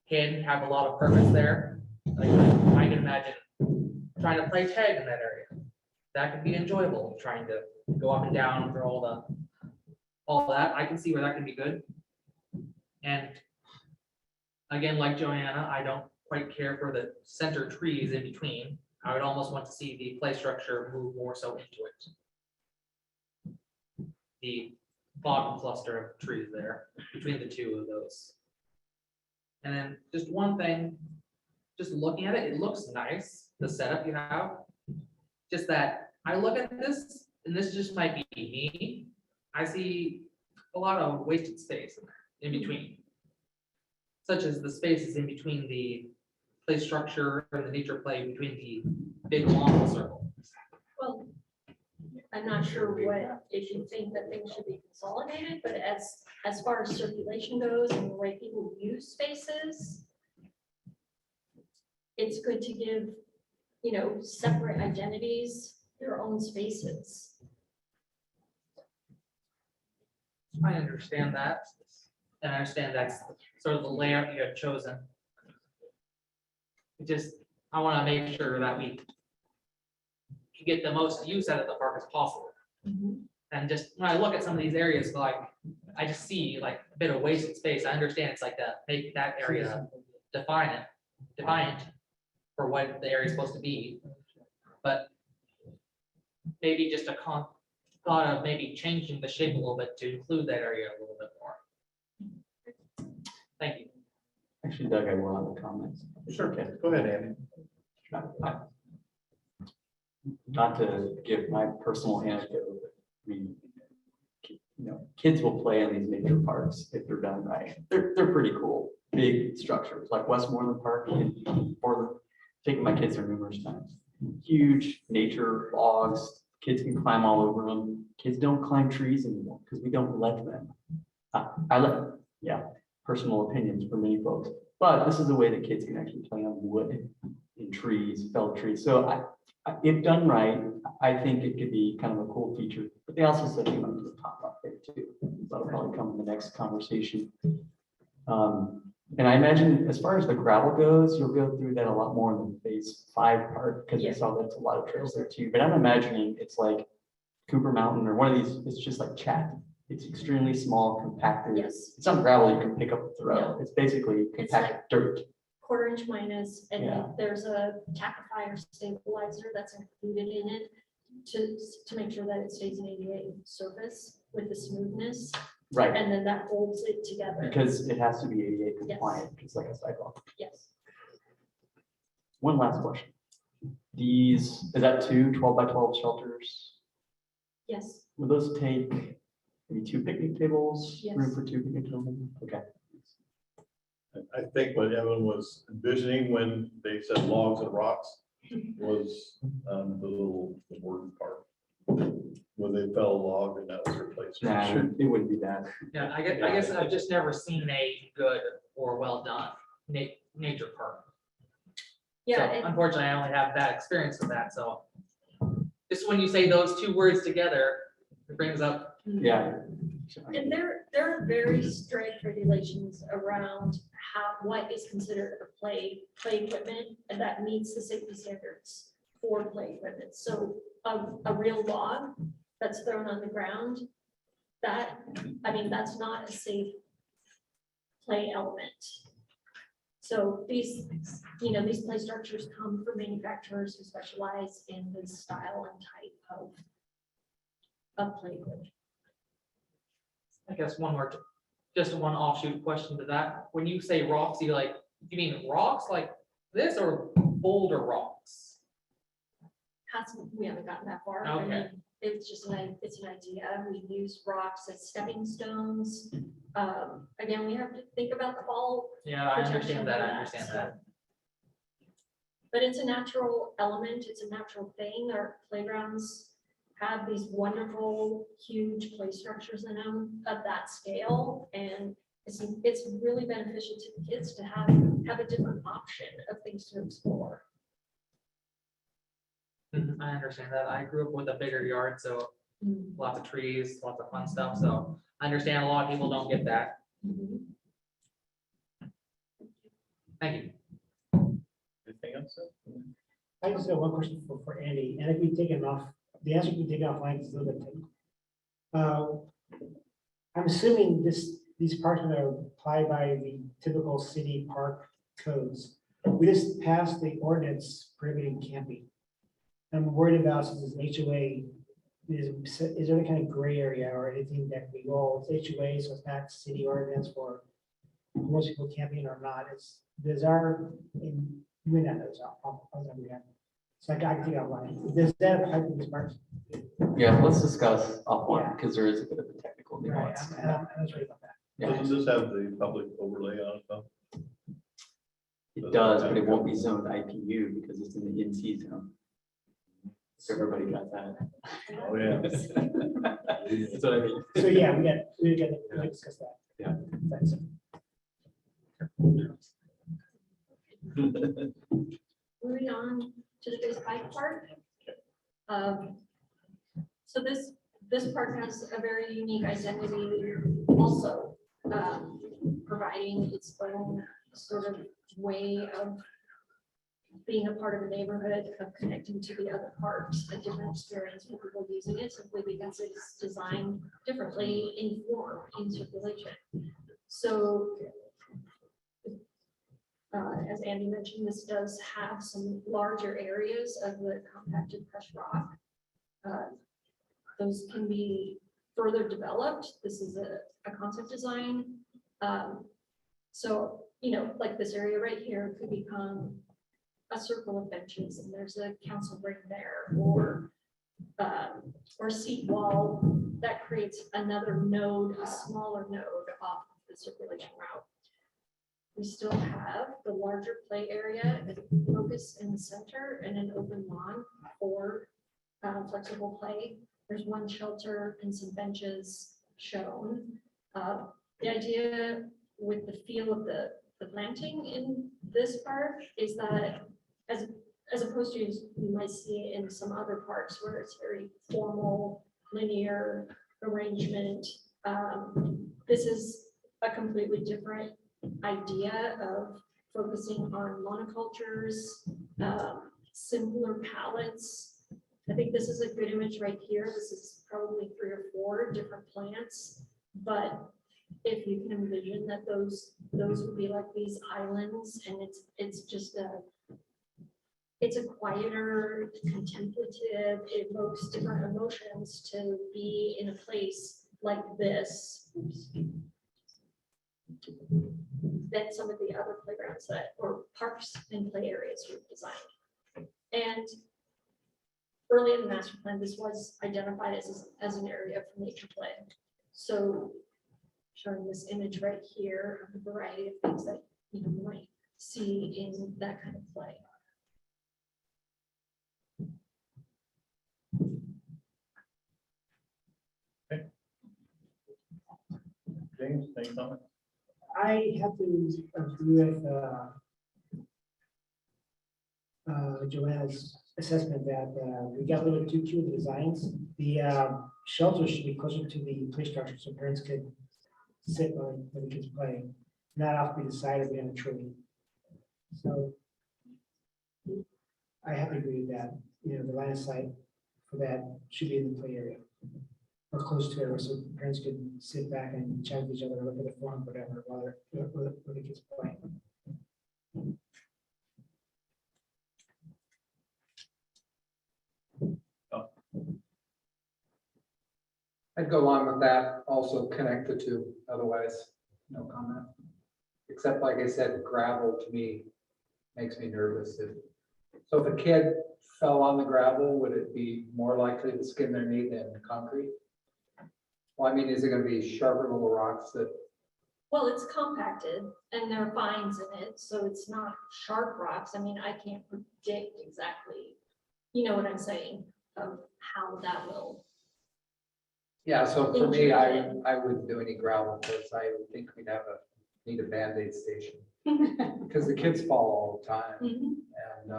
can have a lot of purpose there. Like I can imagine trying to play tag in that area. That could be enjoyable, trying to go up and down for all that. I can see where that can be good. And again, like Joanna, I don't quite care for the center trees in between. I would almost want to see the play structure move more so into it. The bottom cluster of trees there, between the two of those. And then just one thing, just looking at it, it looks nice, the setup you have. Just that I look at this, and this just might be me, I see a lot of wasted space in between. Such as the spaces in between the play structure and the nature play between the big long circle. Well, I'm not sure what, if you think that things should be consolidated, but as far as circulation goes and the way people use spaces, it's good to give, separate identities, their own spaces. I understand that, and I understand that's sort of the layout you have chosen. It just, I want to make sure that we can get the most use out of the park as possible. And just when I look at some of these areas, like, I just see like a bit of wasted space. I understand it's like make that area defiant for what the area is supposed to be. But maybe just a thought of maybe changing the shape a little bit to include that area a little bit more. Thank you. Actually, Doug, I will have a comment. Sure, Okay. go ahead, Andy. Not to give my personal anecdote, but I mean, kids will play in these nature parks if they're done right. They're pretty cool, big structures like Westmoreland Park in Portland. Taking my kids there numerous times. Huge nature logs. Kids can climb all over them. Kids don't climb trees anymore because we don't let them. Personal opinions for many folks, but this is a way that kids can actually play on wood, in trees, felled trees. So if done right, I think it could be kind of a cool feature. But they also said they wanted to pop up there too. That'll probably come in the next conversation. And I imagine as far as the gravel goes, you'll go through that a lot more in the phase 5 part because I saw that's a lot of trails there too. But I'm imagining it's like Cooper Mountain or one of these. It's just like chat. It's extremely small, compacted. Yes. It's not gravel you can pick up and throw. No. It's basically It's compacted like dirt. 1/4 inch minus, and Yeah. then there's a tackifier stabilizer that's included in it to make sure that it stays an ADA surface with the smoothness. Right. And then that holds it together. Because it has to be ADA compliant, just like a sidewalk. Yes. One last question. Is that 2 12x12 shelters? Yes. Will those take maybe 2 picnic tables? Yes. Room for 2 picnic tables? Okay. I think what Evan was envisioning when they said logs and rocks was the word part. When they fell a log and that was replaced. Nah, it wouldn't be that. Yeah, I guess I've just never seen a good or well done nature park. Yeah. So unfortunately, I only have bad experience with that, so. Just when you say those 2 words together, it brings up. Yeah. And there are very strict regulations around what is considered a play equipment, and that meets the safety standards for play equipment. So a real log that's thrown on the ground, that's not a safe play element. So these play structures come from manufacturers who specialize in this style and type of play equipment. I guess just one offshoot question to that. When you say rocks, you mean rocks like this or boulder rocks? We haven't gotten that far. Okay. I mean, it's just it's an idea. We use rocks as stepping stones. Again, we have to think about the fall. Yeah, I protection understand that. for I understand that. But it's a natural element. It's a natural thing. Our playgrounds have these wonderful, huge play structures in them of that scale. And it's really beneficial to the kids to have a different option of things to explore. I understand that. I grew up with a bigger yard, so lots of trees, lots of fun stuff. So I understand a lot of people don't get that. Thank you. Anything else? I just have one question for Andy, and if we take it off, the answer we take offline is a little bit technical. I'm assuming this these parks are applied by the typical city park codes. We just passed the ordinance prohibiting camping. I'm worried about since it's HOA, is there any kind of gray area or anything that we go, it's HOA, so it's not city ordinance for most people camping or not, it's, there's our, in, we know those, we have. So I can think outline, does that apply to these parks? Yeah, let's discuss offline, because there is a bit of a technical Right, nuance. I'm not sure about that. Yeah, Doesn't this have the public overlay on it though? it does, but it won't be zoned IPU because it's in the NC zone. So everybody got that. Oh, yeah. That's what I mean. So yeah, we got to discuss that. Yeah. Thanks. Moving on to the base bike park. So this park has a very unique identity also, providing its own sort of way of being a part of a neighborhood, of connecting to the other parks, a different experience for people using it simply because it's designed differently in form, in circulation. So as Andy mentioned, this does have some larger areas of the compacted crushed rock. Those can be further developed. This is a concept design. So, you know, like this area right here could become a circle of benches and there's a council ring there, or seat wall that creates another node, a smaller node off the circulation route. We still have the larger play area and focus in the center and an open lawn for flexible play. There's one shelter and some benches shown. The idea with the feel of the planting in this park is that as opposed to you might see in some other parks where it's very formal, linear arrangement. This is a completely different idea of focusing on monocultures, simpler palettes. I think this is a good image right here. This is probably 3 or 4 different plants, but if you can envision that those would be like these islands, and it's just it's a quieter, contemplative, it evokes different emotions to be in a place like this than some of the other playgrounds or parks and play areas we've designed. And early in the master plan, this was identified as an area for nature play. So showing this image right here of the variety of things that you might see in that kind of play. James, any comment? I have to agree with Joanna's assessment that we got a little bit too cute with the designs. The shelter should be closer to the play structure so parents could sit when the kids play, not off to the side of being a tree. So I have to agree with that. You know, the line of sight for that should be in the play area or close to it, so parents could sit back and chat with each other, look at the phone, whatever, while the kids playing. I'd go along with that, also connect the two, otherwise, no comment. Except like I said, gravel to me makes me nervous. So if a kid fell on the gravel, would it be more likely to skin their knee than concrete? Well, I mean, is it gonna be sharper little rocks that? Well, it's compacted and there are fines in it, so it's not sharp rocks. I mean, I can't predict exactly, you know what I'm saying, of how that will. Yeah, so for me, I wouldn't do any gravel because I would think we'd need a Band-Aid station. Because the kids fall all the time. And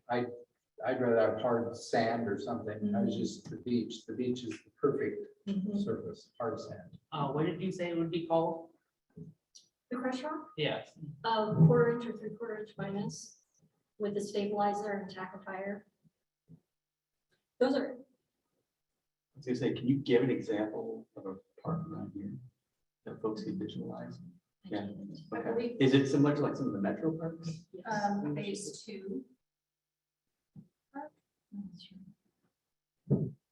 I'd rather have hard sand or something. I was just the beach. The beach is the perfect surface, hard sand. What did you say it would be called? The crush rock, Yes. 1/4 inch or 3/4 inch minus with a stabilizer and tackifier. Those are, I was gonna say, can you give an example of a park around here? that folks can visualize. Yeah, I okay. believe- Is it similar to like some of the metro parks? Phase 2.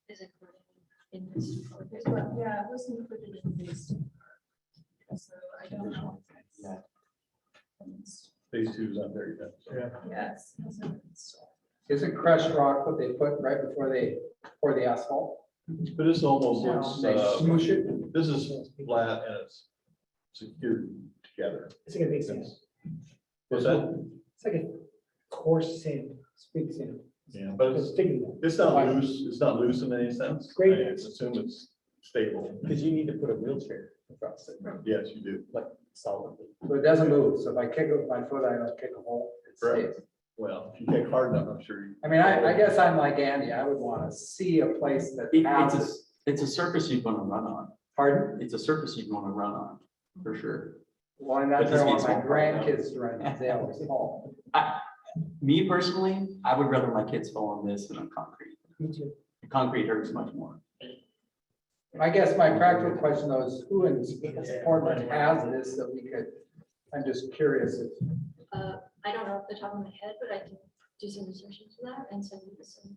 Is it in this? Well, yeah, it was included in phase 2. So I don't know. if Yeah. it's- Phase 2 is not there yet. So. Yes. Isn't crushed rock what they put right before they pour the asphalt? But this almost looks, They smoosh it. this is flat and it's secured together. It's like a big sand. What's that? It's like a coarse sand, it's big sand. Yeah, but It's it's, sticky. it's not loose, it's not loose in any sense. Great. I assume it's stable. Because you need to put a wheelchair across it, Yes, you do. like solidly. So it doesn't move. So if I kick it with my foot, I don't kick a hole. It Right. stays. Well, if you take hard enough, I'm sure. I mean, I guess I'm like Andy. I would want to see a place that has, It's a surface you'd want to run on. pardon? It's a surface you'd want to run on, for sure. Well, and that's But this where I want needs my to be part of grandkids to run, because they always fall. Me personally, I would rather my kids fall on this than on concrete. Me too. Concrete hurts much more. I guess my practical question though is who in Portland has this that we could, I'm just curious if, I don't know off the top of my head, but I can do some research into that and send you some.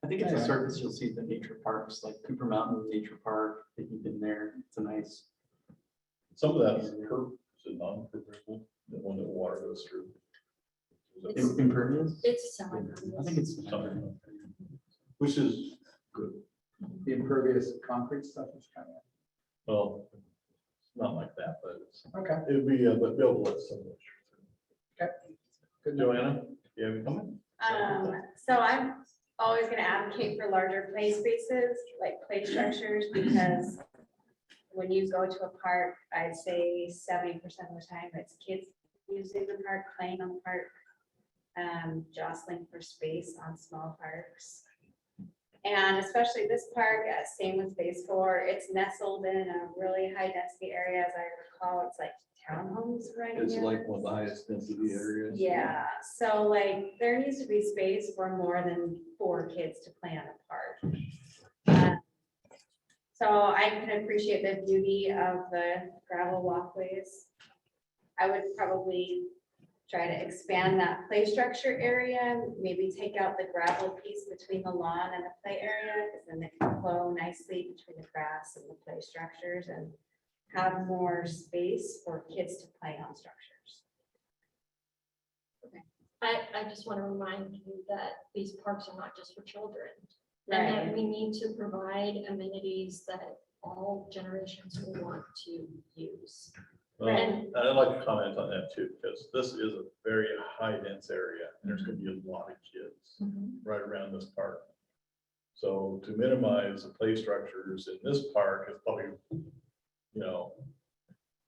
I think it's a surface you'll see at the nature parks, like Cooper Mountain Nature Park, if you've been there, it's a nice. Some of that is non-permeable, the one that water goes through. Impervious? It's I semi-pervious. think it's. Something. Which is good. the impervious concrete stuff is kind of, Well, not like that, but it's, okay. it'd be, but they'll let some. Good enough. Joanna, you have a comment? So I'm always gonna advocate for larger play spaces, like play structures, because when you go to a park, I'd say 70% of the time it's kids using the park, playing on the park, jostling for space on small parks. And especially this park, same with phase 4, it's nestled in a really high density area, as I recall, it's like townhomes right It's here. like one of the highest density areas. Yeah, so like there needs to be space for more than 4 kids to play on a park. So I can appreciate the beauty of the gravel walkways. I would probably try to expand that play structure area, maybe take out the gravel piece between the lawn and the play area, because then it can flow nicely between the grass and the play structures and have more space for kids to play on structures. I just want to remind you that these parks are not just for children. And that Right. we need to provide amenities that all generations will want to use. Well, And- and I'd like to comment on that too, because this is a very high dense area, and there's gonna be a lot of kids right around this park. So to minimize the play structures in this park is probably,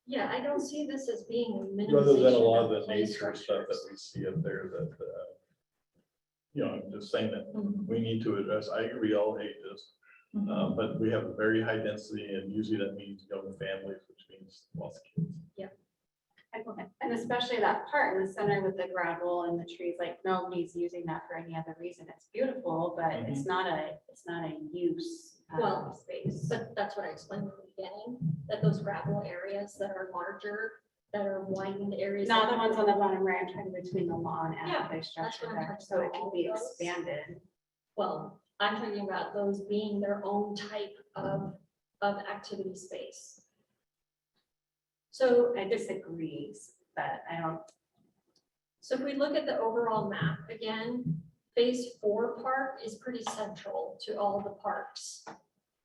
Yeah, I don't see this as being a minimization. rather than a lot of the play nature stuff that structures. we see up there that, I'm just saying that Mhm. we need to address, I agree, we all hate this. But we have a very high density, and usually that means young families, which means lots of kids. And especially that part in the center with the gravel and the trees, like nobody's using that for any other reason. It's beautiful, but it's not a use Well, space. But that's what I explained in the beginning, that those gravel areas that are larger, that are widened areas. Not that the ones you on the can- bottom right, I'm talking between the lawn and Yeah, the play that's structure what I'm there, talking so it about, can all be of those. expanded. Well, I'm talking about those being their own type of activity space. So I disagree, but I don't, So if we look at the overall map again, phase 4 park is pretty central to all the parks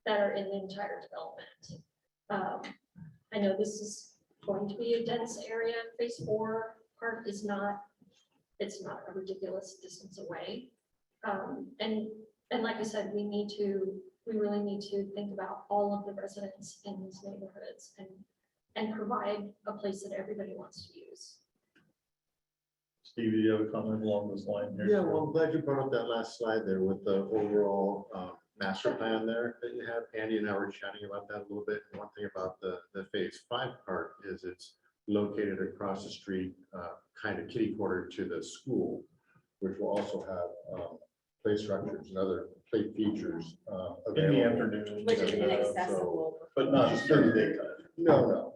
that are in the entire development. I know this is going to be a dense area. Phase 4 park is not, it's not a ridiculous distance away. And like I said, we really need to think about all of the residents in these neighborhoods and provide a place that everybody wants to use. Steve, do you have a comment along this line here? Yeah, well, I'm glad you brought up that last slide there with the overall master plan there that you have. Andy and I were chatting about that a little bit. And one thing about the phase 5 part is it's located across the street, kind of kitty corner to the school, which will also have play structures and other play features. In the available. afternoon. Which is so- inaccessible. But not during the daytime. No,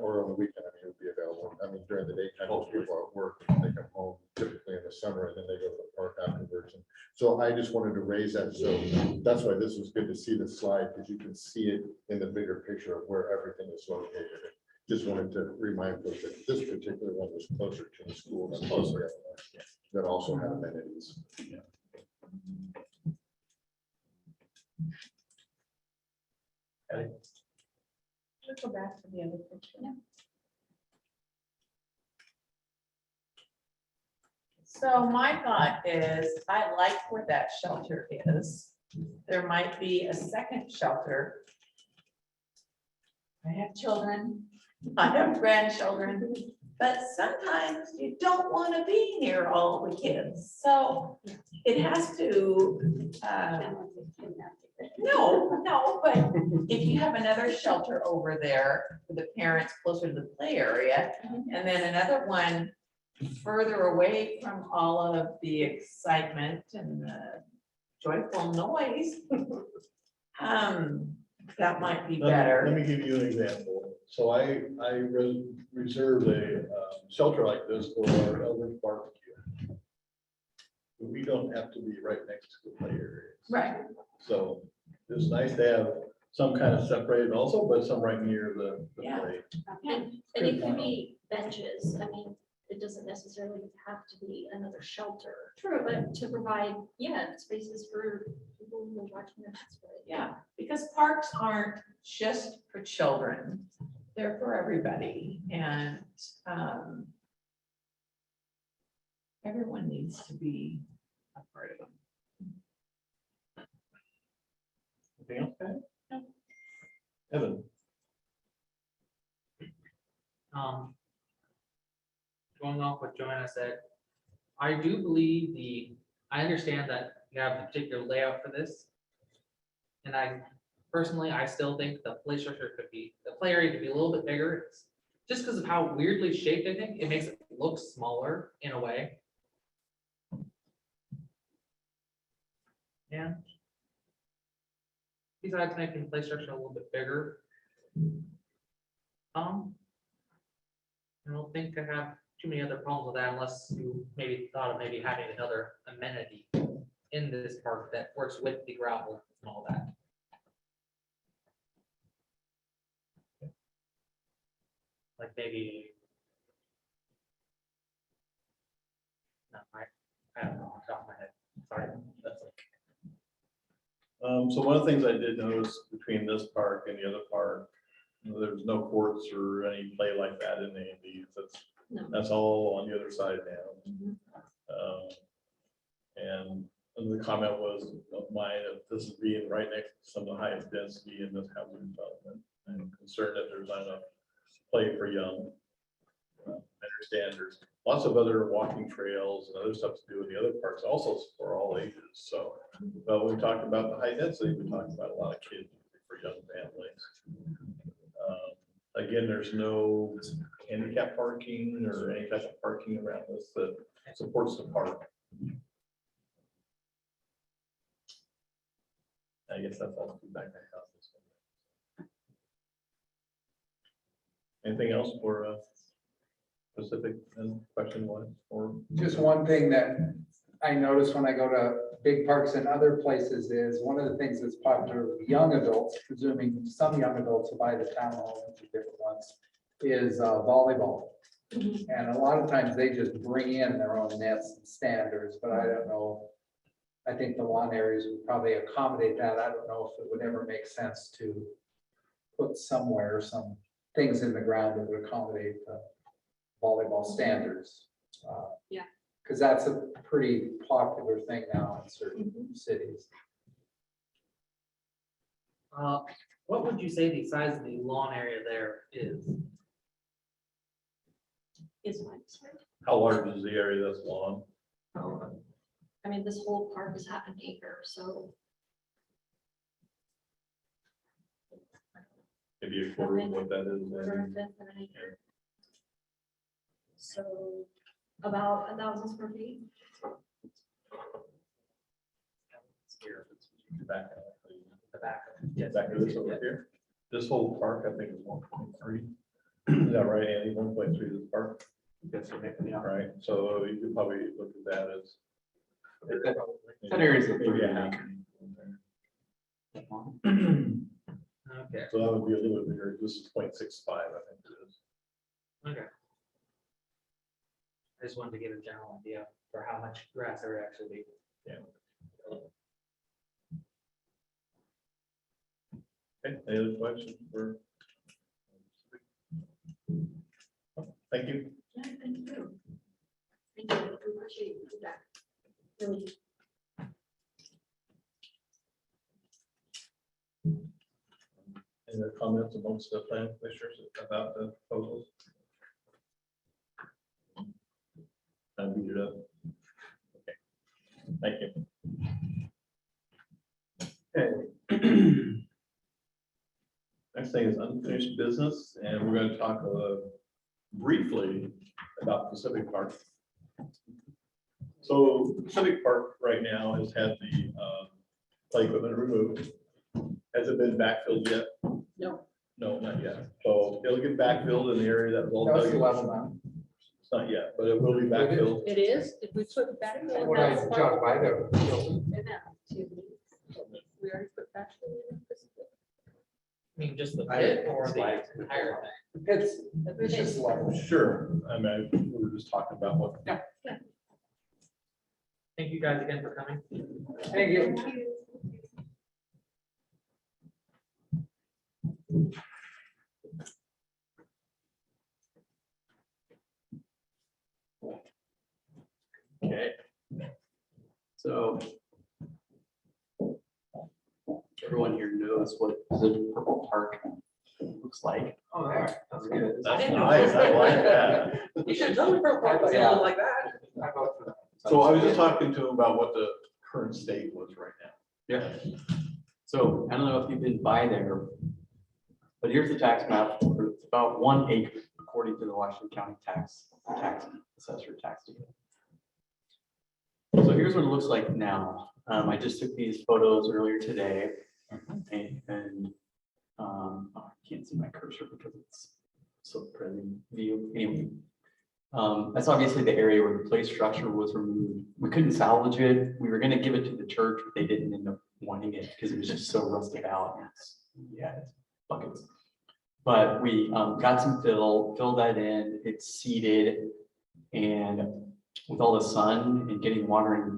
or on the weekend, I mean, it would be available. I mean, during the daytime, most people are at work, they come home typically in the summer, and then they go to the park afterwards. And so I just wanted to raise that, so that's why this was good to see the slide, because you can see it in the bigger picture of where everything is located. Just wanted to remind folks that this particular one was closer to the school than closer that also had amenities. Let's go back to the other picture. So my thought is, I like where that shelter is. There might be a second shelter. I have children, I have grandchildren, but sometimes you don't want to be near all the kids. So it has to, no, but if you have another shelter over there for the parents closer to the play area, and then another one further away from all of the excitement and the joyful noise, that might be Let better. me give you an example. So I reserved a shelter like this for our elders barbecue. We don't have to be right next to the play areas. Right. So it's nice to have some kind of separated also, but some right near the Yeah. play. And it could be benches. I mean, it doesn't necessarily have to be another shelter. True. But to provide, spaces for people who are watching their pets. Yeah, because parks aren't just for children, they're for everybody, and everyone needs to be a part of them. Anything else? Pat? Evan? Going off what Joanna said, I do believe I understand that you have a particular layout for this. And I still think the play structure the play area could be a little bit bigger. Just because of how weirdly shaped, I think, it makes it look smaller in a way. Yeah. Besides making the play structure a little bit bigger. I don't think I have too many other problems with that unless you maybe thought of maybe having another amenity in this park that works with the gravel and all that. Like maybe. No, I don't know, off the top of my head. Sorry, that's like. So one of the things I did notice between this park and the other park, there's no courts or any play like that in any of these. That's all on the other side now. And the comment was of mine, that this is being right next to some of the highest density in this housing development. I'm concerned that there's not enough play for young. I understand there's lots of other walking trails and other stuff to do in the other parks, also for all ages. So, but when we talked about the high density, we talked about a lot of kids for young families. Again, there's no handicap parking or any type of parking around this that supports the park. I guess that's all feedback I have. Anything else for specific question one or? Just one thing that I notice when I go to big parks and other places is one of the things that's popular with young adults, presuming some young adults will buy the townhome, different ones, is volleyball. And a lot of times they just bring in their own nets and standards, but I don't know. I think the lawn areas would probably accommodate that. I don't know if it would ever make sense to put somewhere some things in the ground that would accommodate the volleyball standards. Yeah. Because that's a pretty popular thing now in certain cities. What would you say the size of the lawn area there is? Is what, sorry? How large is the area that's lawn? I mean, this whole park is 1/2 acre, so. Maybe a quarter of what that is. Quarter of maybe. a fifth of an acre. So about 1,000 square feet. Back. The back. Yeah, back to this over here. This whole park, I think is 1.3. Is that right, Andy? 1.3 this park? That's okay, yeah. Right, so you could probably look at that as. That area is a Maybe a 30 half. Okay, So that would be a little bit bigger. This is 0.65, I think it is. okay. I just wanted to get a general idea for how much grass there would actually be. Yeah. Okay, any other questions for? Thank you. Yeah, thank you. Thank you, I appreciate your feedback. Really. Any other comments amongst the plan commissioners about the proposals? I beat it up. Okay. Thank you. Okay. Next thing is unfinished business, and we're going to talk briefly about Pacific Park. So Pacific Park right now has had the play equipment removed. Has it been backfilled yet? No. No, not yet. So it'll get backfilled in the area that was all That's dug. the level now. It's not yet, but it will be backfilled. It is, if we put back. When I jog by there. We already put back. I mean, just the pit or the entire thing? It's just level. Sure. I mean, we were just talking about what. Yeah. Thank you guys again for coming. Thank you. Okay. So everyone here knows what the Purple Park looks like. Oh, there. That's good. That's didn't know. nice. I like that. You should totally put park Yeah. like that. I vote for that. So I was just talking to him about what the current state was right now. Yeah. So I don't know if you've been by there, but here's the tax map. It's about 1 acre according to the Washington County tax assessor tax data. So here's what it looks like now. I just took these photos earlier today, and oh, I can't see my cursor because it's so present view. Anyway, that's obviously the area where the play structure was removed. We couldn't salvage it. We were going to give it to the church, but they didn't end up wanting it because it was just so rusted out. It's buckets. But we got some filled that in. It's seeded, and with all the sun and getting water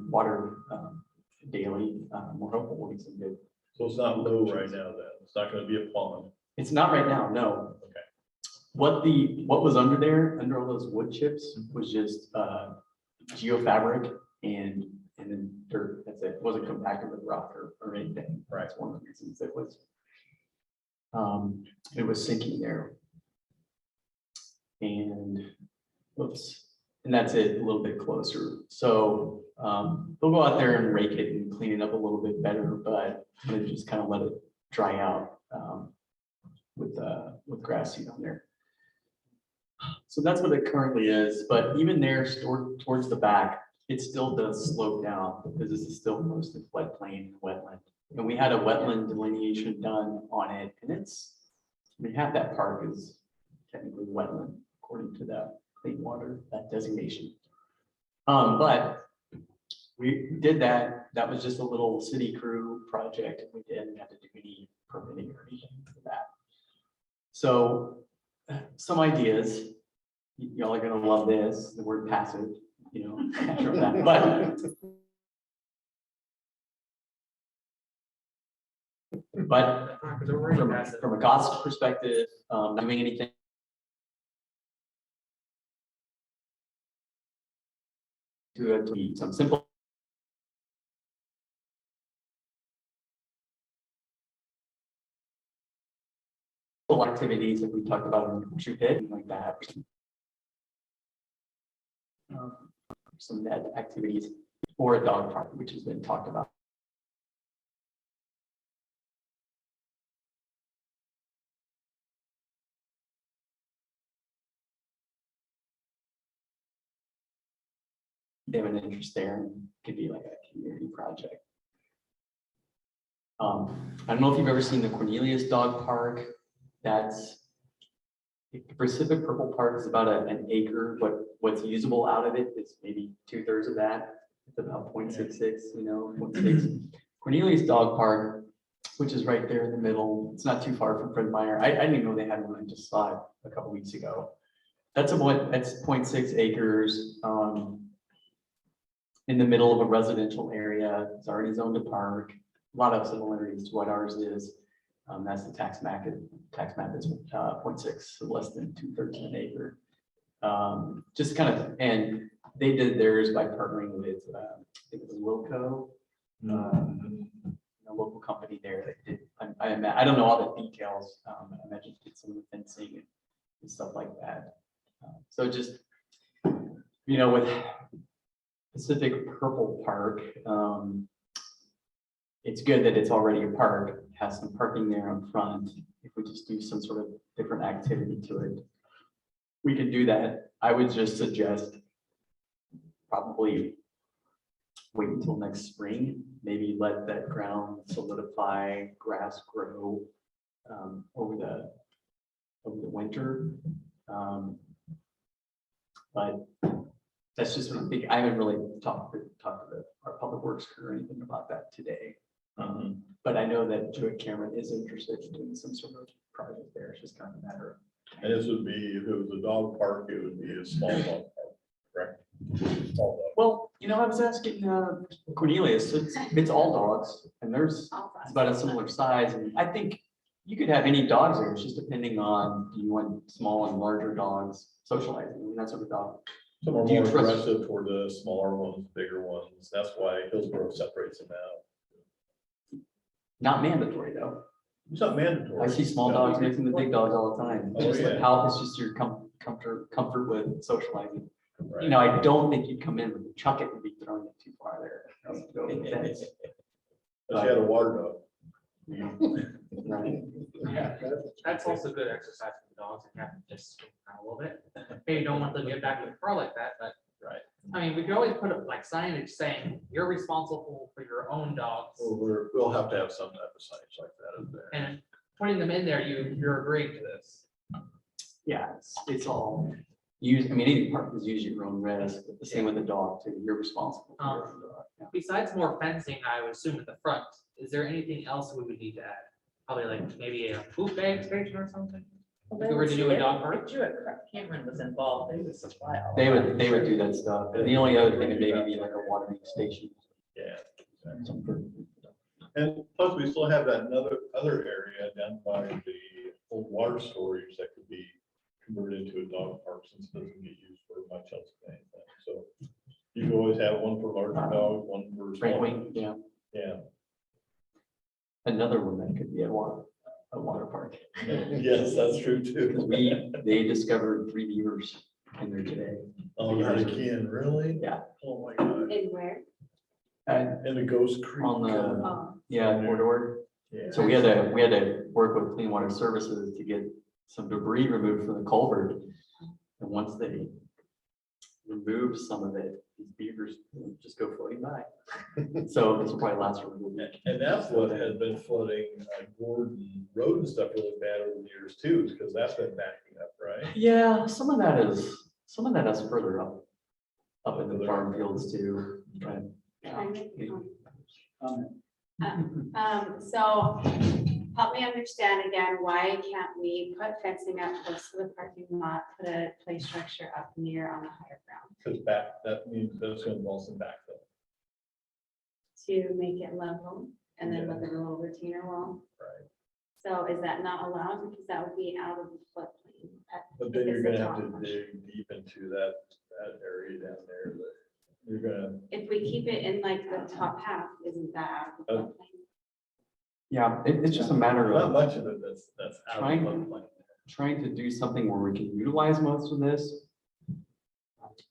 daily, we're hopeful we'll get some good. So it's not low right now then. It's not going to be a pond. It's not right now, no. Okay. What was under there, under all those wood chips, was just geofabric and then dirt. That's it. It wasn't compacted with rock or anything. Right. That's one of the reasons it was sinking there. And whoops. And that's it, a little bit closer. So they'll go out there and rake it and clean it up a little bit better, but I'm gonna just kind of let it dry out with grass seed on there. So that's what it currently is, but even there towards the back, it still does slope down because this is still mostly floodplain and wetland. And we had a wetland delineation done on it, and half that park is technically wetland according to that clean water, that designation. But we did that. That was just a little city crew project. We didn't have to do any permitting or anything for that. So some ideas. Y'all are gonna love this. The word passive, not sure of that, but from a cost perspective, not doing anything. To be some simple activities that we talked about in the pit like that. Some net activities or a dog park, which has been talked about. They have an interest there and could be like a community project. I don't know if you've ever seen the Cornelius Dog Park. That's Pacific Purple Park is about an acre, but what's usable out of it is maybe 2/3 of that. It's about 0.66, 0.6. Cornelius Dog Park, which is right there in the middle. It's not too far from Fred Meyer. I didn't even know they had one. I just saw it a couple weeks ago. That's 0.6 acres in the middle of a residential area. It's already zoned a park. A lot of similarities to what ours is. That's the tax map. Tax map is 0.6, so less than 2/3 of an acre. Just kind of, and they did theirs by partnering with, I think it was Wilco, a local company there that did. I don't know all the details. I imagine did some of the fencing and stuff like that. So just, with Pacific Purple Park, it's good that it's already a park, it has some parking there up front. If we just do some sort of different activity to it, we can do that. I would just suggest probably wait until next spring, maybe let that ground solidify, grass grow over the winter. But that's just what I'm thinking. I haven't really talked to our public works crew or anything about that today. But I know that Jewett Cameron is interested in doing some sort of project there. It's just kind of a matter of. And this would be, if it was a dog park, it would be a small dog park, correct? Small dog. Well, I was asking Cornelius, it's all dogs, and it's about a similar size, and I think you could have any dogs there. It's just depending on, do you want small and larger dogs socializing, that sort of dog. Some are Do you more trust- aggressive toward the smaller ones, bigger ones. That's why Hillsborough separates them out. Not mandatory though. It's not mandatory. I see small No. dogs mixing with big dogs all the time. It's Oh, just like yeah. how it's just your comfort with socializing. Right. I don't think you'd come in with chuck it and be throwing it too far there. But you had a water dog. Right. Yeah, that's also good exercise for the dogs and have them just scoot around a little bit. Maybe you don't want them to get back in the car like that, but. Right. I mean, we could always put up like signage saying you're responsible for your own dogs. Well, we'll have to have some type of signage like that up there. And putting them in there, you're agreeing to this. Yeah, it's all any park is use your own risk, but the same with the dog too. You're responsible for your own dog. Yeah. Besides more fencing, I would assume at the front, is there anything else we would need to add? Probably like maybe a poop bag station or something? If we were to do a dog park? Cameron was involved, they would supply all. They would do that stuff. And the only other thing would maybe be like a watering station. Yeah. And plus, we still have that other area down by the old water storage that could be converted into a dog park since it doesn't get used for much else than anything. So you can always have one for larger dogs, one for small. Frankly, yeah. Yeah. Another one that could be a water park. Yes, that's true Because too. they discovered 3 beavers in there today. Oh, they can, really? Yeah. Oh, my God. In where? And In the Ghost Creek. on the, Oh, corridor. Yeah. So we had to work with Clean Water Services to get some debris removed from the culvert. And once they removed some of it, these beavers just go floating by. So this will probably last for a little bit. And that's what has been flooding Gordon Road and stuff really bad over the years too, is because that's been backing up, right? Yeah, some of that is further up in the farm fields too. But, So help me understand again, why can't we put fencing up close to the parking lot, put a play structure up near on the higher ground Because that means that's going to involve some backfill. to make it level and then with a little retainer wall? Right. So is that not allowed? Because that would be out of the floodplain. But then you're gonna have to dig deep into that area down there that you're gonna. If we keep it in like the top half, isn't that out of the floodplain? yeah, it's just a matter Not of much of it that's out Trying- of the floodplain. trying to do something where we can utilize most of this.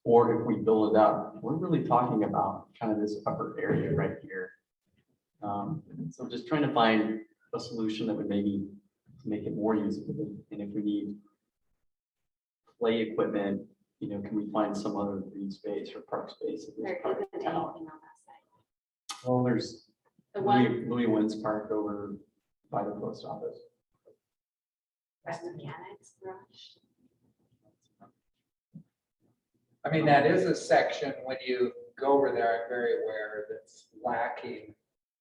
Or if we build it up, we're really talking about kind of this upper area right here. So just trying to find a solution that would maybe make it more usable. And if we need play equipment, can we find some other green space or park space? in this There part of isn't anything town? on that side. Well, there's The one Louis Wynn's Park over by the post office. West Mechanics Garage. I mean, that is a section, when you go over there, I'm very aware that's lacking.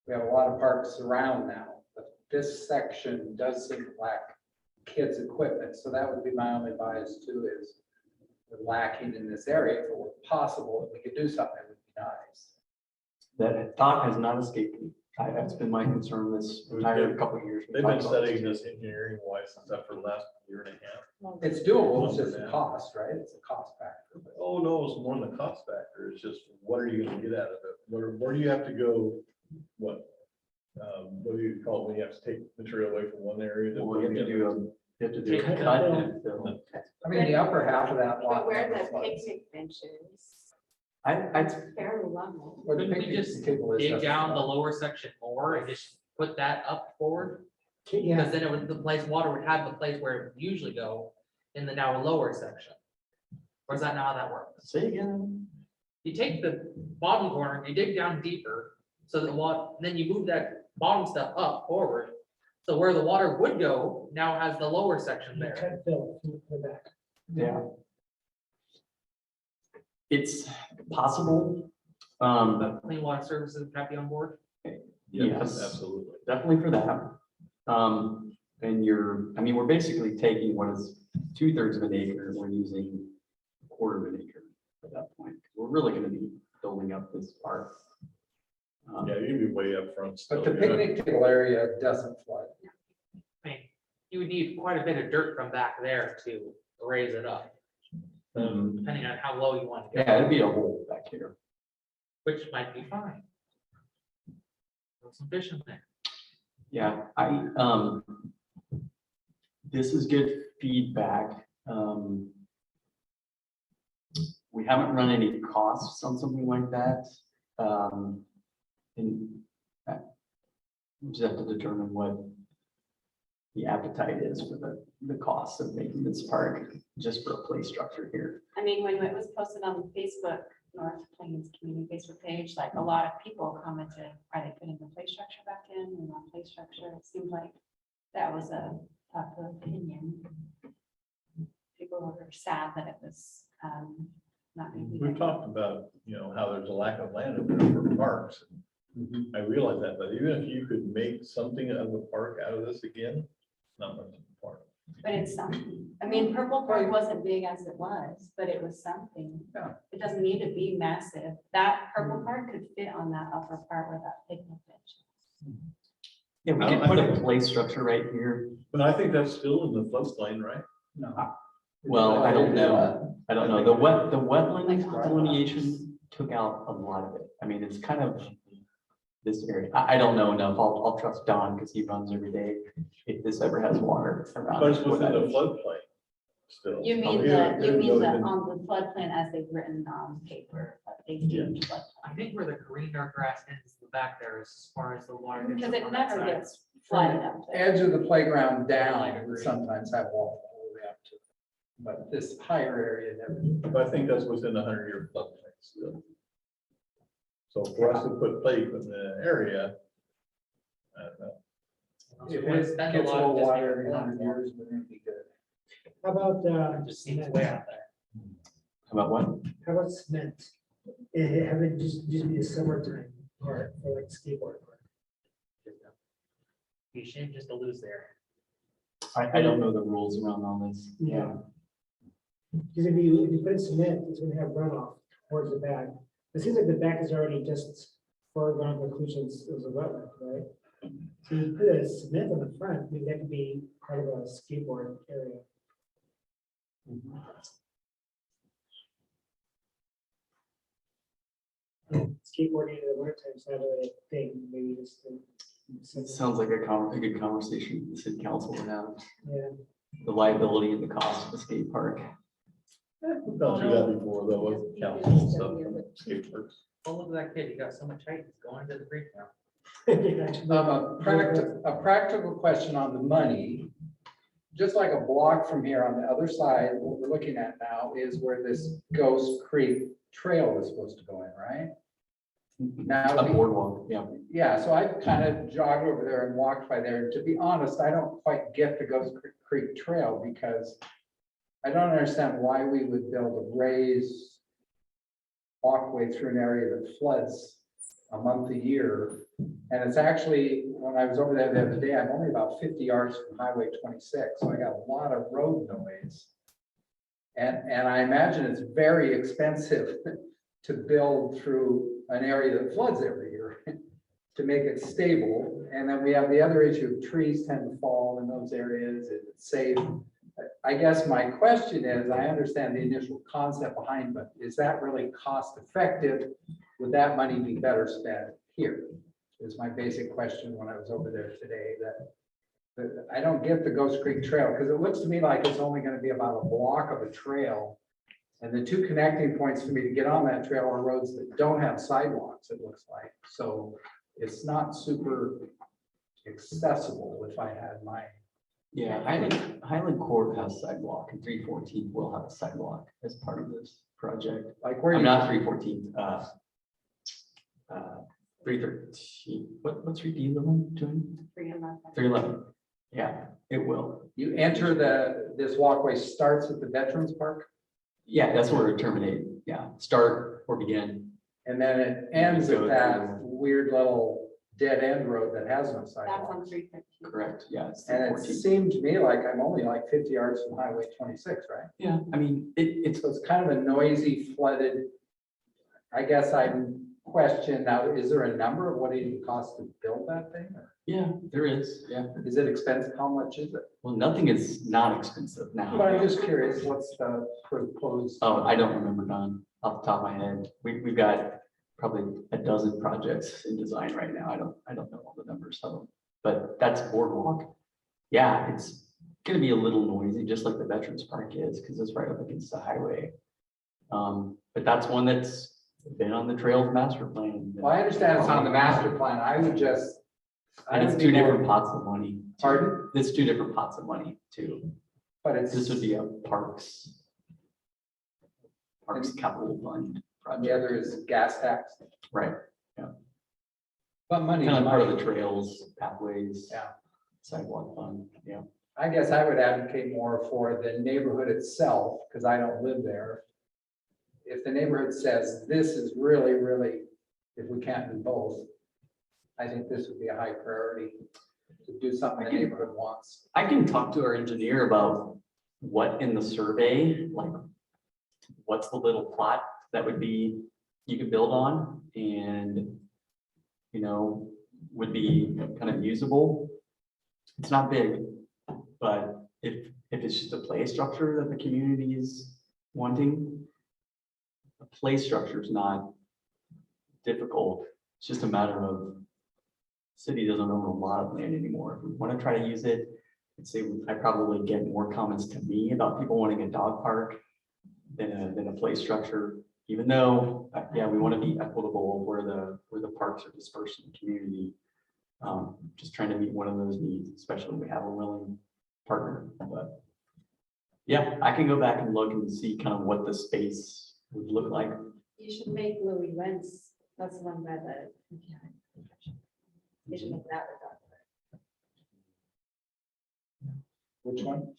We have a lot of parks around now, but this section does seem to lack kids' equipment, so that would be my only bias too, is we're lacking in this area. If it were possible, if we could do something, it would be nice. That thought has not escaped me. That's been my concern this entire couple of years. They've been studying this engineering wise stuff for the last year and a half. It's doable, it's just a cost, right? It's a cost factor. but- Oh, no, it's more than the cost factor. It's just, what are you gonna get out of it? Where do you have to go? What do you call it when you have to take material away from one area? Well, you have to do a Take cut it and fill. I mean, the upper half of that lot. But where never the floods. picnic benches, I'd fairly level. Where the Couldn't we picnic just table is, dig doesn't down the flood. lower section more and just put that up forward? Yeah, Because then it would, the place, water would have the place where it would usually go in the now lower section. Or is that not how that works? say again. You take the bottom corner, you dig down deeper, so that then you move that bottom stuff up forward. So where the water would go now has the lower section you there. cut fill from the back. Yeah. It's possible. But Clean Water Services would have to be on board. Yes, Absolutely. definitely for that. And I mean, we're basically taking what is 2/3 of an acre, and we're using 1/4 of an acre at that point. We're really gonna be building up this park. Yeah, you'd be way up front. But the picnic table area doesn't flood. I mean, you would need quite a bit of dirt from back there to raise it up, depending on how low you want to Yeah, it'd go, be a hole back here. which might be fine. There's some fish in there. Yeah, this is good feedback. We haven't run any costs on something like that. And we just have to determine what the appetite is for the cost of making this park just for a play structure here. I mean, when it was posted on the Facebook, North Plains Community Facebook page, like a lot of people commented, are they putting the play structure back in and not play structure? It seemed like that was a popular opinion. People were sad that it was not being. We've talked about, how there's a lack of land in there for parks. I realize that, but even if you could make something of the park out of this again, not much of the park. But it's something. I mean, Purple Park wasn't big as it was, but it was something. Yeah. It doesn't need to be massive. That Purple Park could fit on that upper part where that picnic bench. Yeah, we could put a play structure right here. But I think that's still in the floodplain, right? No. Well, I don't know. I don't know. The wetland delineation took out a lot of it. I mean, it's kind of this area. I don't know enough. I'll trust Don because he runs every day. If this ever has water around. But it's it, what within that the is. floodplain still. You mean Yeah, the, you mean the, even- on the floodplain as they've written on paper, but they deemed floodplain. I think where the green or grass ends in the back there is as far as the water. gets Because up it on that never side. gets flooded up there. Edge of the playground down, I it would agree. sometimes have water all the way up to. But this higher area never. But I think that's within the 100-year floodplain still. So for us to put play equipment in an area, I don't know. So If we're gonna it spend a gets a lot little just wider making in it 100 more. years, we're gonna be good. How about, It just seems way out there. How about what? how about cement? Have it just be a summertime part for like skateboard park? You should just to lose there. I don't know the rules around all this. Yeah. Because if you put in cement, it's gonna have runoff towards the back. It seems like the back is already just foregone conclusions as a wetland, right? So you put a cement on the front, maybe that could be part of a skateboard area. Skateboarding in the wintertime is not really a thing, maybe just. It sounds like a good conversation the city council would have. Yeah. The liability and the cost of the skate park. We've gone through that before though with council and stuff, skate parks. Oh, look at that kid. He got so much height. He's going to the creek now. A practical question on the money. Just like a block from here on the other side, what we're looking at now is where this Ghost Creek Trail is supposed to go in, right? Now, A boardwalk, yeah. yeah, so I kind of jogged over there and walked by there. To be honest, I don't quite get the Ghost Creek Trail because I don't understand why we would build a raised walkway through an area that floods a month a year. And it's actually, when I was over there the other day, I'm only about 50 yards from Highway 26, so I got a lot of road noise. And I imagine it's very expensive to build through an area that floods every year to make it stable. And then we have the other issue of trees tend to fall in those areas. It's safe. I guess my question is, I understand the initial concept behind, but is that really cost effective? Would that money be better spent here? Is my basic question when I was over there today. That I don't get the Ghost Creek Trail because it looks to me like it's only going to be about a block of a trail. And the two connecting points for me to get on that trail are roads that don't have sidewalks, it looks like. So it's not super accessible if I had my. Yeah, Highland Court has sidewalk and 314 will have a sidewalk as part of this project. Like where I'm you, not 314, 313. What's 311 doing? 311. 311. Yeah, it will. you enter this walkway starts at the Veterans Park Yeah, that's where it terminates. Yeah, start or begin. and then it ends at that weird little dead end road that has no That's on sidewalks. 315. Correct. Yeah, it's And it 314. seemed to me like I'm only like 50 yards from Highway 26, right? Yeah, I mean, it's So it's kind of a noisy, flooded. I guess I'm questioning now, is there a number of what it would cost to build that thing? Or yeah, there is. Yeah. is it expensive? How much is it? Well, nothing is not expensive now. But I'm just curious, what's the proposed? Oh, I don't remember, Don, off the top of my head. We've got probably a dozen projects in design right now. I don't know all the numbers of them, but that's boardwalk. Yeah, it's gonna be a little noisy, just like the Veterans Park is, because it's right up against the highway. But that's one that's been on the Trails Master Plan. Well, I understand it's on the master plan. I would just. I And it's would two be more- different pots of money. Pardon? It's two different pots of money too. But it's. This would be a parks capital fund And the project, other is gas tax. right? But money. Kind of part of money. the trails, pathways. Yeah. Sidewalk fund, yeah. I guess I would advocate more for the neighborhood itself, because I don't live there. If the neighborhood says this is really, really, if we can't do both, I think this would be a high priority to do something the neighborhood wants. I can talk to our engineer about what in the survey, like, what's the little plot that would be, you could build on and, you know, would be kind of usable. It's not big, but if it's just a play structure that the community is wanting, a play structure is not difficult. It's just a matter of city doesn't own a lot of land anymore. If we want to try to use it, I'd say I probably get more comments to me about people wanting a dog park than a play structure, even though, yeah, we want to be equitable where the parks are dispersed in the community. Just trying to meet one of those needs, especially when we have a willing partner. But yeah, I can go back and look and see kind of what the space would look like. You should make Louis Wentz, that's the one by the. You should make that a dog Which one?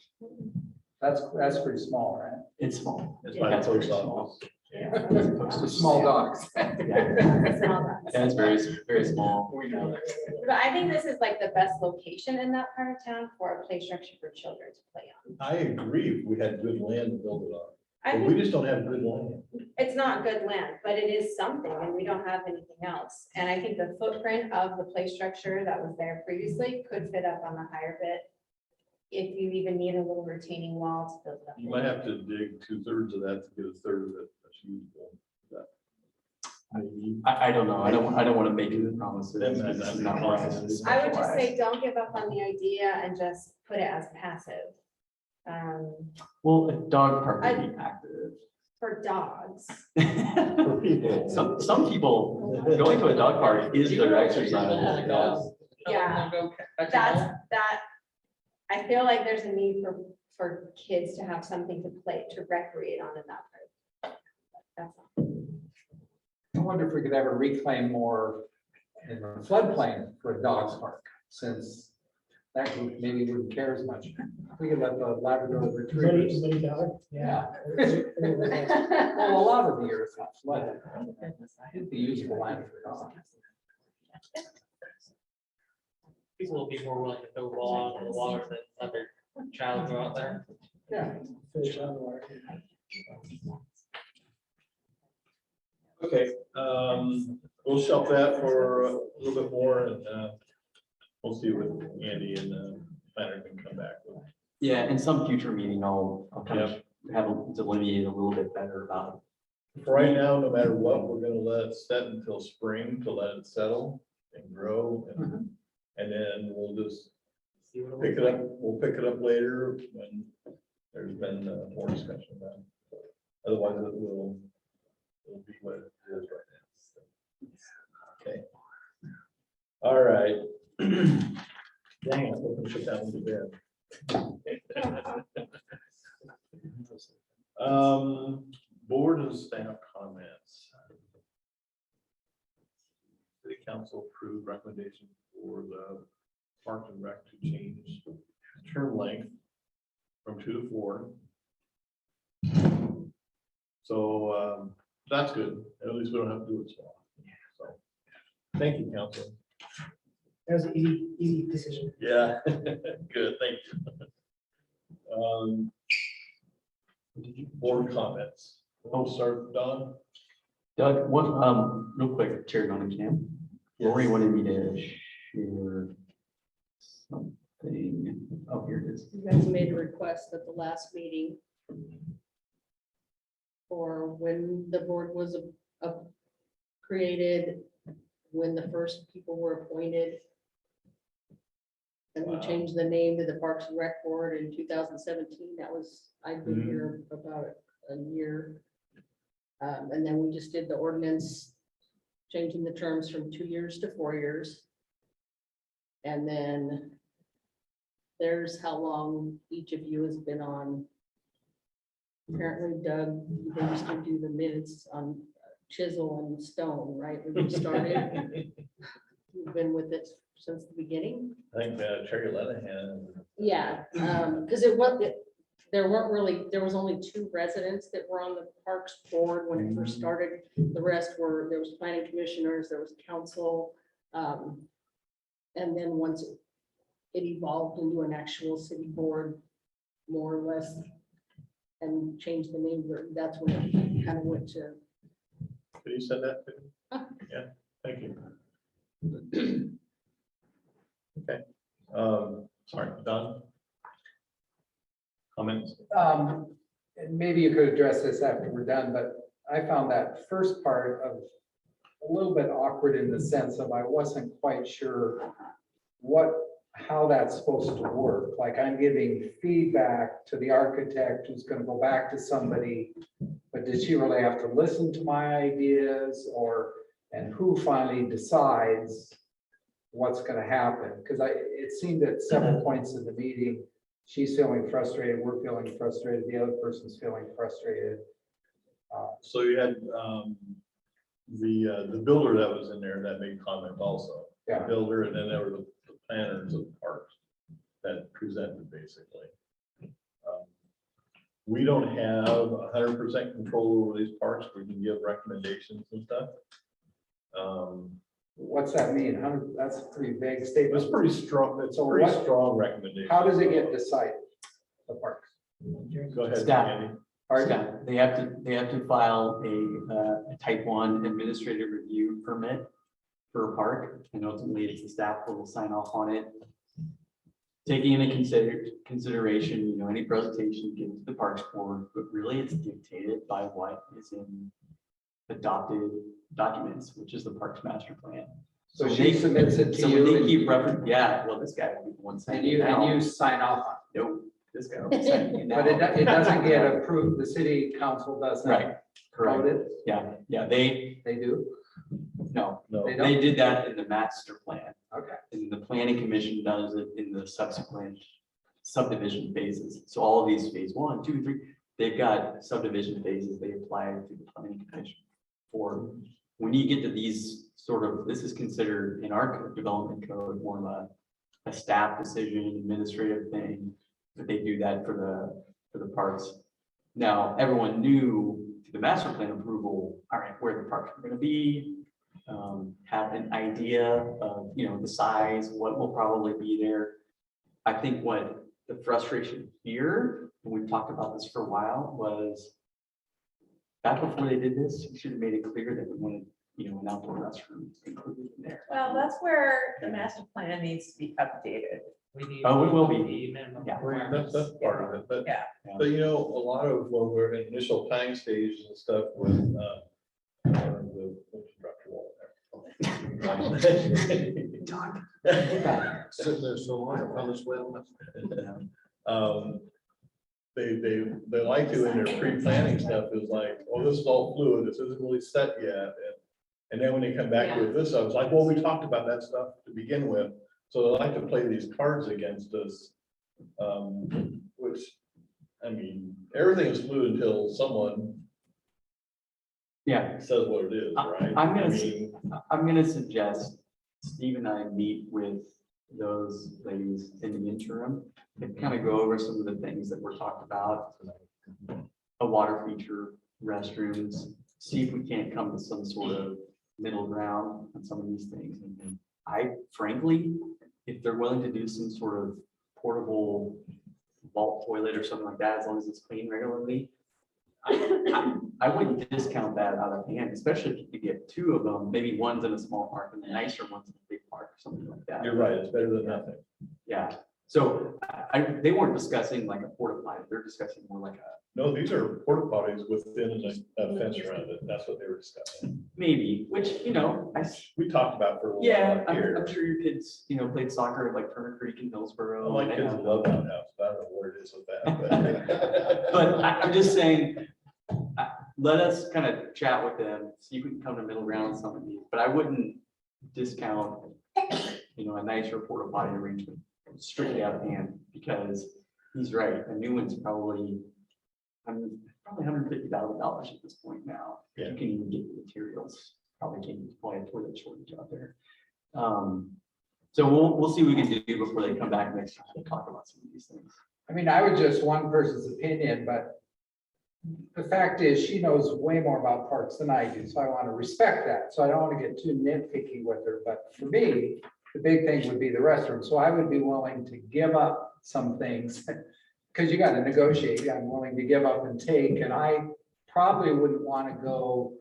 That's pretty small, right? It's small. It's Yeah. that's very small. park. Small dogs. It's all that. Yeah, it's very, very small. But I think this is like the best location in that part of town for a play structure for children to play on. I agree, if we had good land to build it on, I but think we just don't have good land. it's not good land, but it is something and we don't have anything else. And I think the footprint of the play structure that was there previously could fit up on the higher bit. If you even need a little retaining wall to build it up. You might have to dig 2/3 of that to get a third of it that's usable. I don't know. I don't want to make any promises. That- This is not that- where I am. I would just say, don't give up on the idea and just put it as passive. Well, a dog park would be active. For dogs. For people. Some people, going to a dog park is their exercise. Yeah. That, I feel like there's a need for kids to have something to play, to recreate on in that part. That's all. I wonder if we could ever reclaim more in the floodplain for a dog's park, since that group maybe wouldn't care as much. We could let the Labrador retrievers. Money dog, yeah. Well, a lot of the year it's not flooded. It'd be usable land for dogs. People will be more willing to go along in the water than let their child go out there. Yeah. Fish on the water. Okay, we'll shelf that for a little bit more and we'll see what Andy and planner can come back with. Yeah, in some future meeting, I'll kind of have it delineated a little bit better about. For right now, no matter what, we're gonna let it set until spring to let it settle and grow and then we'll just See what pick it up. We'll pick it up later when there's been more discussion about it. Otherwise, it'll be what it is right now. Okay. All right. Dang, I'm looking to put that one to bed. Board and staff comments. City council approved recommendation for the Park and Rec to change term length from 2 to 4. So that's good. At least we don't have to do it so often. So thank you, council. That was an easy decision. Yeah, good, thank you. Board comments. Oh, sorry, Don. Doug, one, real quick, Chair Nottingham. Lori wanted me to share something. Oh, here it is. You guys made a request at the last meeting for when the board was created, when the first people were appointed. And we Wow. changed the name to the Parks and Rec Board in 2017. That was, I've been here about a year. And then we just did the ordinance, changing the terms from 2 years to 4 years. And then there's how long each of you has been on. Apparently Doug, they used to do the minutes on chisel and stone, right? When you started. You've been with it since the beginning. I think Cherry Lenahan. Yeah, because there was only 2 residents that were on the Parks Board when it first started. The rest there was planning commissioners, there was council. And then once it evolved into an actual city board, more or less, and changed the name, that's when it kind of went to. Could you send that to me? Yeah, thank you. Okay. Sorry, Don. Comments? And maybe you could address this after we're done, but I found that first part of a little bit awkward in the sense of I wasn't quite sure how that's supposed to work. Like I'm giving feedback to the architect who's going to go back to somebody, but did she really have to listen to my ideas, and who finally decides what's going to happen? Because it seemed at several points in the meeting, she's feeling frustrated, we're feeling frustrated, the other person's feeling frustrated. So you had the builder that was in there that made comment also. Yeah. The builder, and then there were the planners of the parks that presented basically. We don't have 100% control over these parks. We can give recommendations and stuff. What's that mean? That's a pretty vague statement. It's pretty strong. It's a So pretty what- strong recommendation. How does it get decided? The parks. Go ahead, Staff. Andy. Yeah, they have to file a type 1 administrative review permit for a park, and ultimately it's the staff who will sign off on it. Taking into consideration, any presentation given to the Parks Board, but really it's dictated by what is in adopted documents, which is the Parks Master Plan. So she submits it to So you when they and keep you- referencing, yeah, well, this guy will be the one And signing you, it now. and you sign off on Nope, this guy will be signing it now. it. But it doesn't get approved. The city council doesn't. Right, correct. vote it. Yeah, they do. No, No. They don't? they did that in the master plan. Okay. And the planning commission does it in the subsequent subdivision phases. So all of these phase 1, 2, 3, they've got subdivision phases they apply to the planning commission for when you get to these sort of, this is considered in our development code, more of a staff decision, administrative thing, that they do that for the parks. Now, everyone knew through the master plan approval, all right, where the parks are gonna be, have an idea of, the size, what will probably be there. I think what the frustration here, and we've talked about this for a while, was back before they did this, we should have made it clear that we wanted, an outdoor restroom included in there. Well, that's where the master plan needs to be updated. We need. Oh, it will be. the minimum Yeah. requirements. That's part of it, but, Yeah. but a lot of when we're in initial planning stages and stuff with, the infrastructure wall there. Sitting there so long, on this well. They like to in their pre-planning stuff is like, oh, this is all fluid, this isn't really set yet. And then when they come back with this, I was like, well, we talked about that stuff to begin with. So they like to play these cards against us. Which, I mean, everything is fluid until someone Yeah, says what it is, right? I'm gonna suggest Steve and I meet with those ladies in the interim and kind of go over some of the things that were talked about. A water feature, restrooms, see if we can't come to some sort of middle ground on some of these things. And I frankly, if they're willing to do some sort of portable vault toilet or something like that, as long as it's cleaned regularly, I wouldn't discount that out of hand, especially if you could get two of them, maybe one's in a small park and the nicer one's in a big park or something like that. You're right, it's better than nothing. Yeah, so they weren't discussing like a porta potty, they're discussing more like a, No, these are porta potties within a fence around it. That's what they were discussing. maybe, which, We talked about for a while yeah, out here. I'm sure your kids, played soccer at like Turner Creek in Hillsborough. My and they kids have- love that house. I don't know what it is with that. But I'm just saying, let us kind of chat with them, see if we can come to middle ground on some of these, but I wouldn't discount, a nicer porta potty arrangement strictly out of hand, because he's right, a new one's probably $150,000 at this point now. Yeah. You can even get the materials, probably can't deploy a toilet shortage out there. So we'll see what we can do before they come back next time to talk about some of these things. I mean, I would just one person's opinion, but the fact is, she knows way more about parks than I do, so I want to respect that. So I don't want to get too nitpicky with her, but for me, the big thing would be the restroom. So I would be willing to give up some things, because you got to negotiate. I'm willing to give up and take, and I probably wouldn't want to go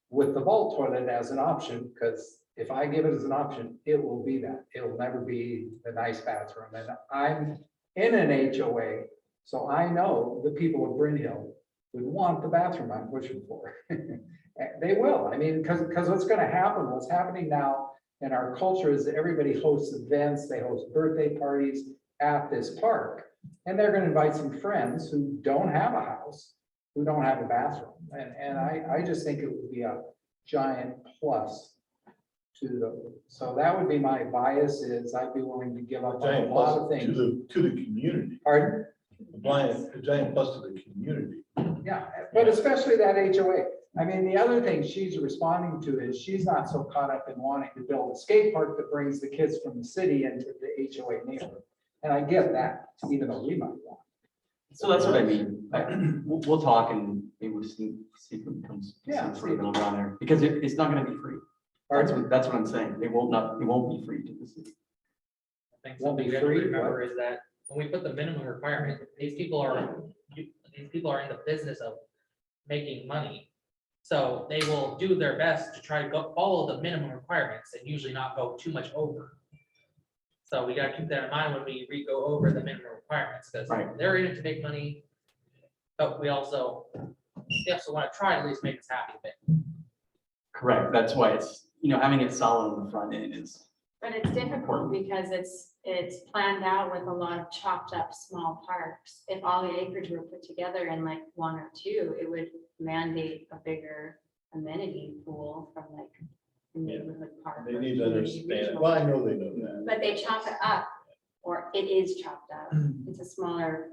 with the vault toilet as an option, because if I give it as an option, it will be that. It'll never be the nice bathroom. And I'm in an HOA, so I know the people of Bryn Hill would want the bathroom I'm pushing for. They will. I mean, because what's going to happen, what's happening now in our culture is that everybody hosts events, they host birthday parties at this park. And they're going to invite some friends who don't have a house, who don't have a bathroom. And I just think it would be a giant plus to the, so that would be my bias, is I'd be willing to give up on a Giant lot plus of things. to the community. Pardon? A giant plus to the community. Yeah, but especially that HOA. I mean, the other thing she's responding to is she's not so caught up in wanting to build a skate park that brings the kids from the city into the HOA neighborhood. And I get that, even though we might want. So that's what I mean. We'll talk and maybe we'll see if it comes to some sort of middle ground there, because it's not gonna be free. That's what I'm saying. It won't be free to the city. I think something we have to remember is that when we put the minimum requirement, these people are in the business of making money. So they will do their best to try to follow the minimum requirements and usually not go too much over. So we gotta keep that in mind when we go over the minimum requirements, because they're in it to make money. But we also want to try to at least make us happy a bit. Correct. That's why it's, having it solid on the front end is. But it's difficult because it's planned out with a lot of chopped up small parks. If all the acreage were put together in like one or two, it would mandate a bigger amenity pool from like a neighborhood park. They or need to community understand. regional Well, I park. know they know that. But they chop it up, or it is chopped up. It's a smaller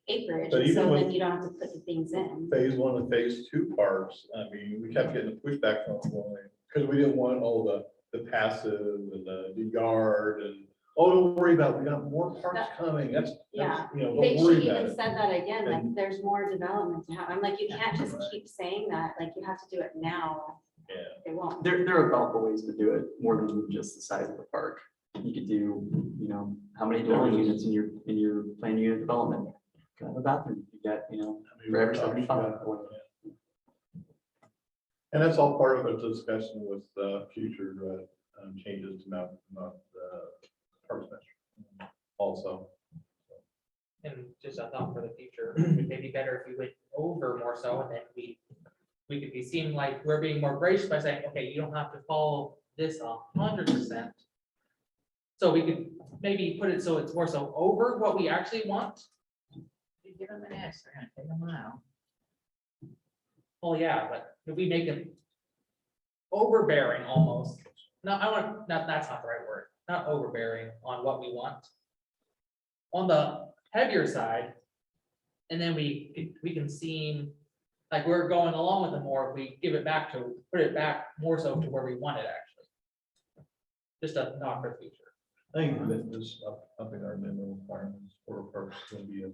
acreage, But and even so with- then you don't have to put the things in. phase one and phase two parks, I mean, we kept getting the pushback from them, because we didn't want all the passive and the yard and, oh, don't worry about it, we got more parks coming, that's, Yeah. you know, They don't worry should about even it. said that again, like, And- there's more development to have. I'm like, you can't just keep saying that, like, you have to do it now. Yeah. It won't. There are a couple ways to do it, more than just the size of the park. You could do, you know, how many dwelling units in your planned unit development? Can have a bathroom, you got, you know, for every 75. or whatever. And that's all part of a discussion with future changes to Mount Parks Master also. And just a thought for the future, it may be better if we went over more so, and then we could be seen like we're being more gracious by saying, okay, you don't have to follow this 100%. So we could maybe put it so it's more so over what we actually want. You give them an X, they're gonna take a mile. Well, yeah, but if we make them overbearing almost, no, that's not the right word, not overbearing on what we want. On the heavier side, and then we can seem like we're going along with it more, if we give it back to, put it back more so to where we want it actually. Just a thought for the future. I think that this upping our minimum requirements for parks is going to be a.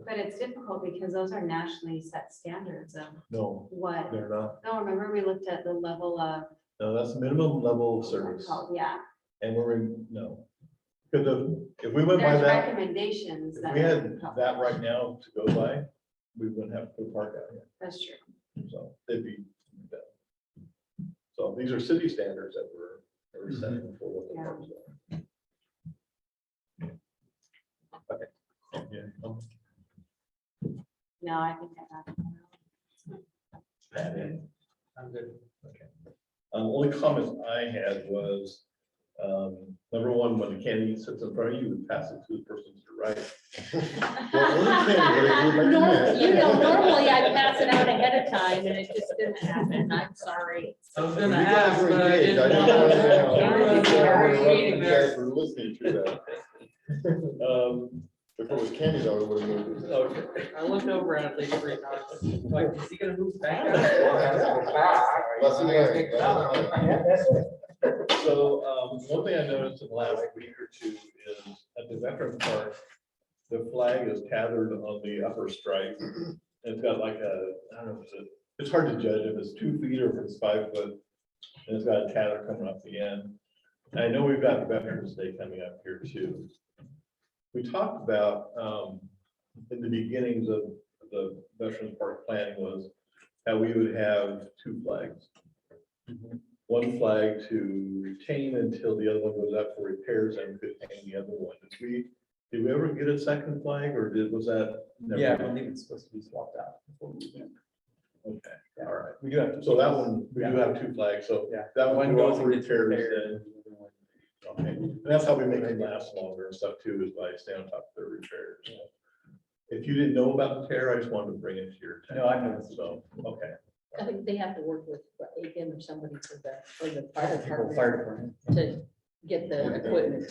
But it's difficult because those are nationally set standards of No, what, they're not. no, remember we looked at the level of, No, that's minimum level of service. yeah, And no. Because if we went by there's that, recommendations if that. we had that right now to go by, we wouldn't have to put a park out here. That's true. So they'd be. So these are city standards that we're setting for what the Yeah. parks are. Okay. Yeah. No, I think I got it. That in. I'm good. Okay. Only comment I had was, number one, when the candy sits in front of you, you pass it to the person to the right. Well, only candy, but if you'd like to Norm- You know, know. normally I pass it out ahead of time and it just didn't happen. I'm sorry. I was You gonna guys ask, were but I engaged. didn't I want didn't to. want to, Meeting you there. guys were listening to that. If it was candy, though, it would have moved. Okay. I looked over at it like 3 times, like, is he gonna move back? Lesson learned. Lesson learned. So, one thing I noticed in the last week or two is at the Veterans Park, the flag is tethered on the upper stripe. And it's got like I don't know, it's hard to judge if it's 2 feet or if it's 5 foot. And it's got a tether coming off the end. And I know we've got Veterans Day coming up here too. We talked about, in the beginnings of the Veterans Park planning was how we would have 2 flags. One flag to retain until the other one goes up for repairs and could hang the other one. Did we ever get a second flag or was that? never- Yeah, I believe it's supposed to be swapped out. before we move in. Okay, all right. We do have to. So that one, we do have 2 flags, so Yeah. that one goes for and gets repairs repaired. then. Okay, and that's how we make them last longer and stuff too, is by staying on top of their repairs. If you didn't know about the tear, I just wanted to bring it to your attention. No, I know. So, okay. I think they have to work with AIM or somebody for the fire department Fire department. to get the equipment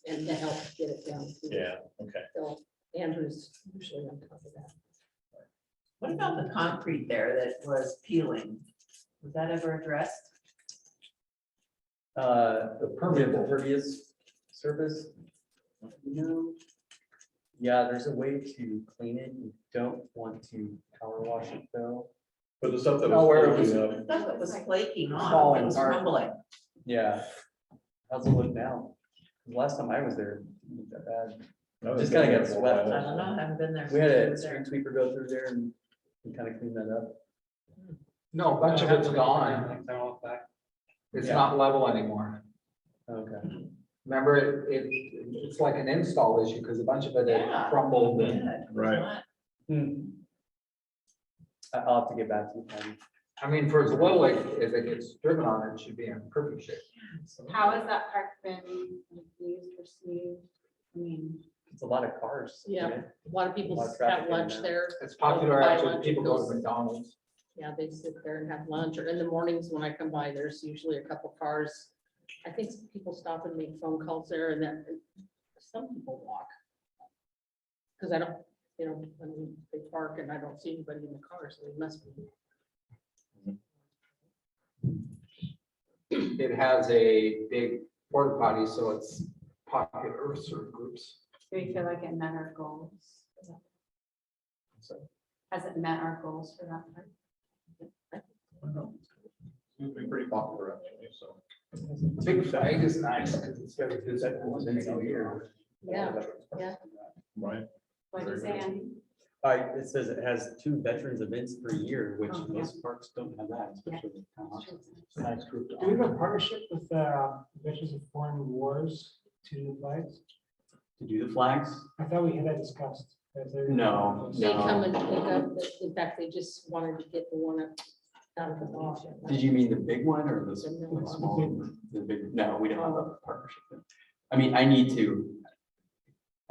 and to help get it down. Yeah, okay. So Andrew's usually on top of that. What about the concrete there that was peeling? Was that ever addressed? The pervious surface. No. Yeah, there's a way to clean it. You don't want to power wash it though. But the stuff that Oh, where it was was- floating up, Stuff that was flaking off, Falling it was apart. crumbling. Yeah. How's it look now? The last time I was there, it wasn't that bad. I was Just kinda there got for a swept. while. I don't know, I haven't been there. We had since I a was there. street sweeper go through there and we kind of cleaned that up. No, a bunch of it's gone. It's Yeah. not level anymore. Okay. Remember, it's like an install issue because a bunch of it Yeah. had crumbled and, Yeah, it was Right. not- I'll have to get back to you, Patty. I mean, for as little as it gets driven on, it should be in perfect shape. How has that park been used, received? I mean, It's a lot of cars. Yeah, a lot of people A lot of traffic have in lunch and out. there. It's popular Buy after lunch, people it go to goes- McDonald's. Yeah, they sit there and have lunch, or in the mornings when I come by, there's usually a couple cars. I think some people stop and make phone calls there and that, some people walk. Because I don't, I mean, they park and I don't see anybody in the car, so they must be. It has a big porta potty, so it's popular with certain groups. Do we feel like it met our goals? Has it met our goals for that part? It's been pretty popular actually, so. Big Flag is nice because it's got a good set of events all year. Yeah, yeah. Right. What do you say, Andy? It says it has 2 veterans events per year, which Oh, yeah. most parks don't have that, especially with town houses. It's a nice group. Do we have a partnership with Veterans of Foreign Wars to do the flags? To do the flags? I thought we had that discussed. No, They come and pick up, in fact, they just wanted to get the one up out of the box. Did you mean the big one or the small one? The big, no, we don't have a partnership. I mean, I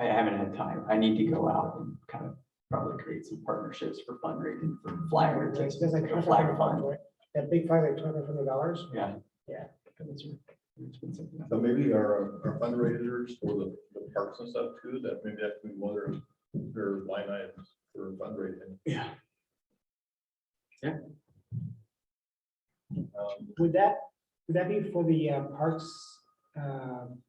haven't had time. I need to go out and kind of probably create some partnerships for fundraising for flyer. It's like a flag fund. right? That big flag, like $2,500. Yeah. Yeah. So maybe our fundraisers for the parks and stuff too, that maybe that could be one of their line items for fundraising. Yeah. Yeah. Would that be for the Parks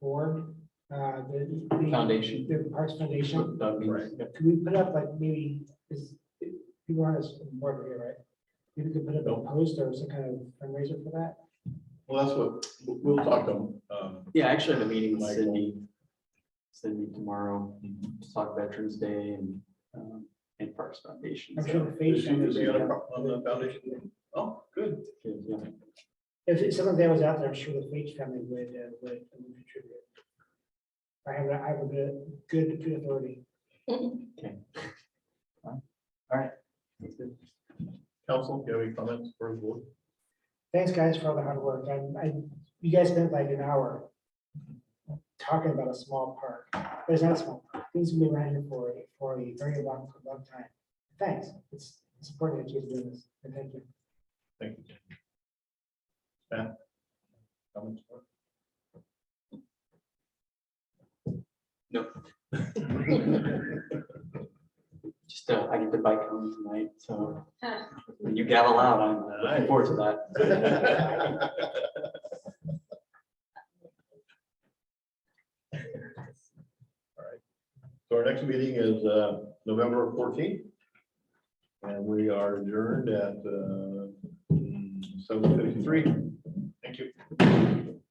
Board? The Foundation. The Parks Foundation? Right. Could we put up like maybe, is, people aren't as important here, right? Maybe we could put up a poster or some kind of fundraiser for that? Well, that's what, we'll talk to them. Yeah, I actually have a meeting with Michael. Cindy tomorrow to talk Veterans Day and Parks Foundation. I'm So, sure the face. Is he on the foundation? Oh, good. yeah. If someone there was out there, I'm sure the Page family would contribute. I have a good authority. Okay. All right. That's good. Council, do you have any comments for the board? Thanks, guys, for all the hard work. You guys spent like an hour talking about a small park, but it's not a small park. Things have been around here for a very long time. Thanks. It's important that you're doing this. And thank you. Thank you. Matt? Comments? Nope. Just I get to bike home tonight, so when you gavel out, I'm looking forward to that. All right. So our next meeting is November 14th. And we are adjourned at 7:53. Thank you.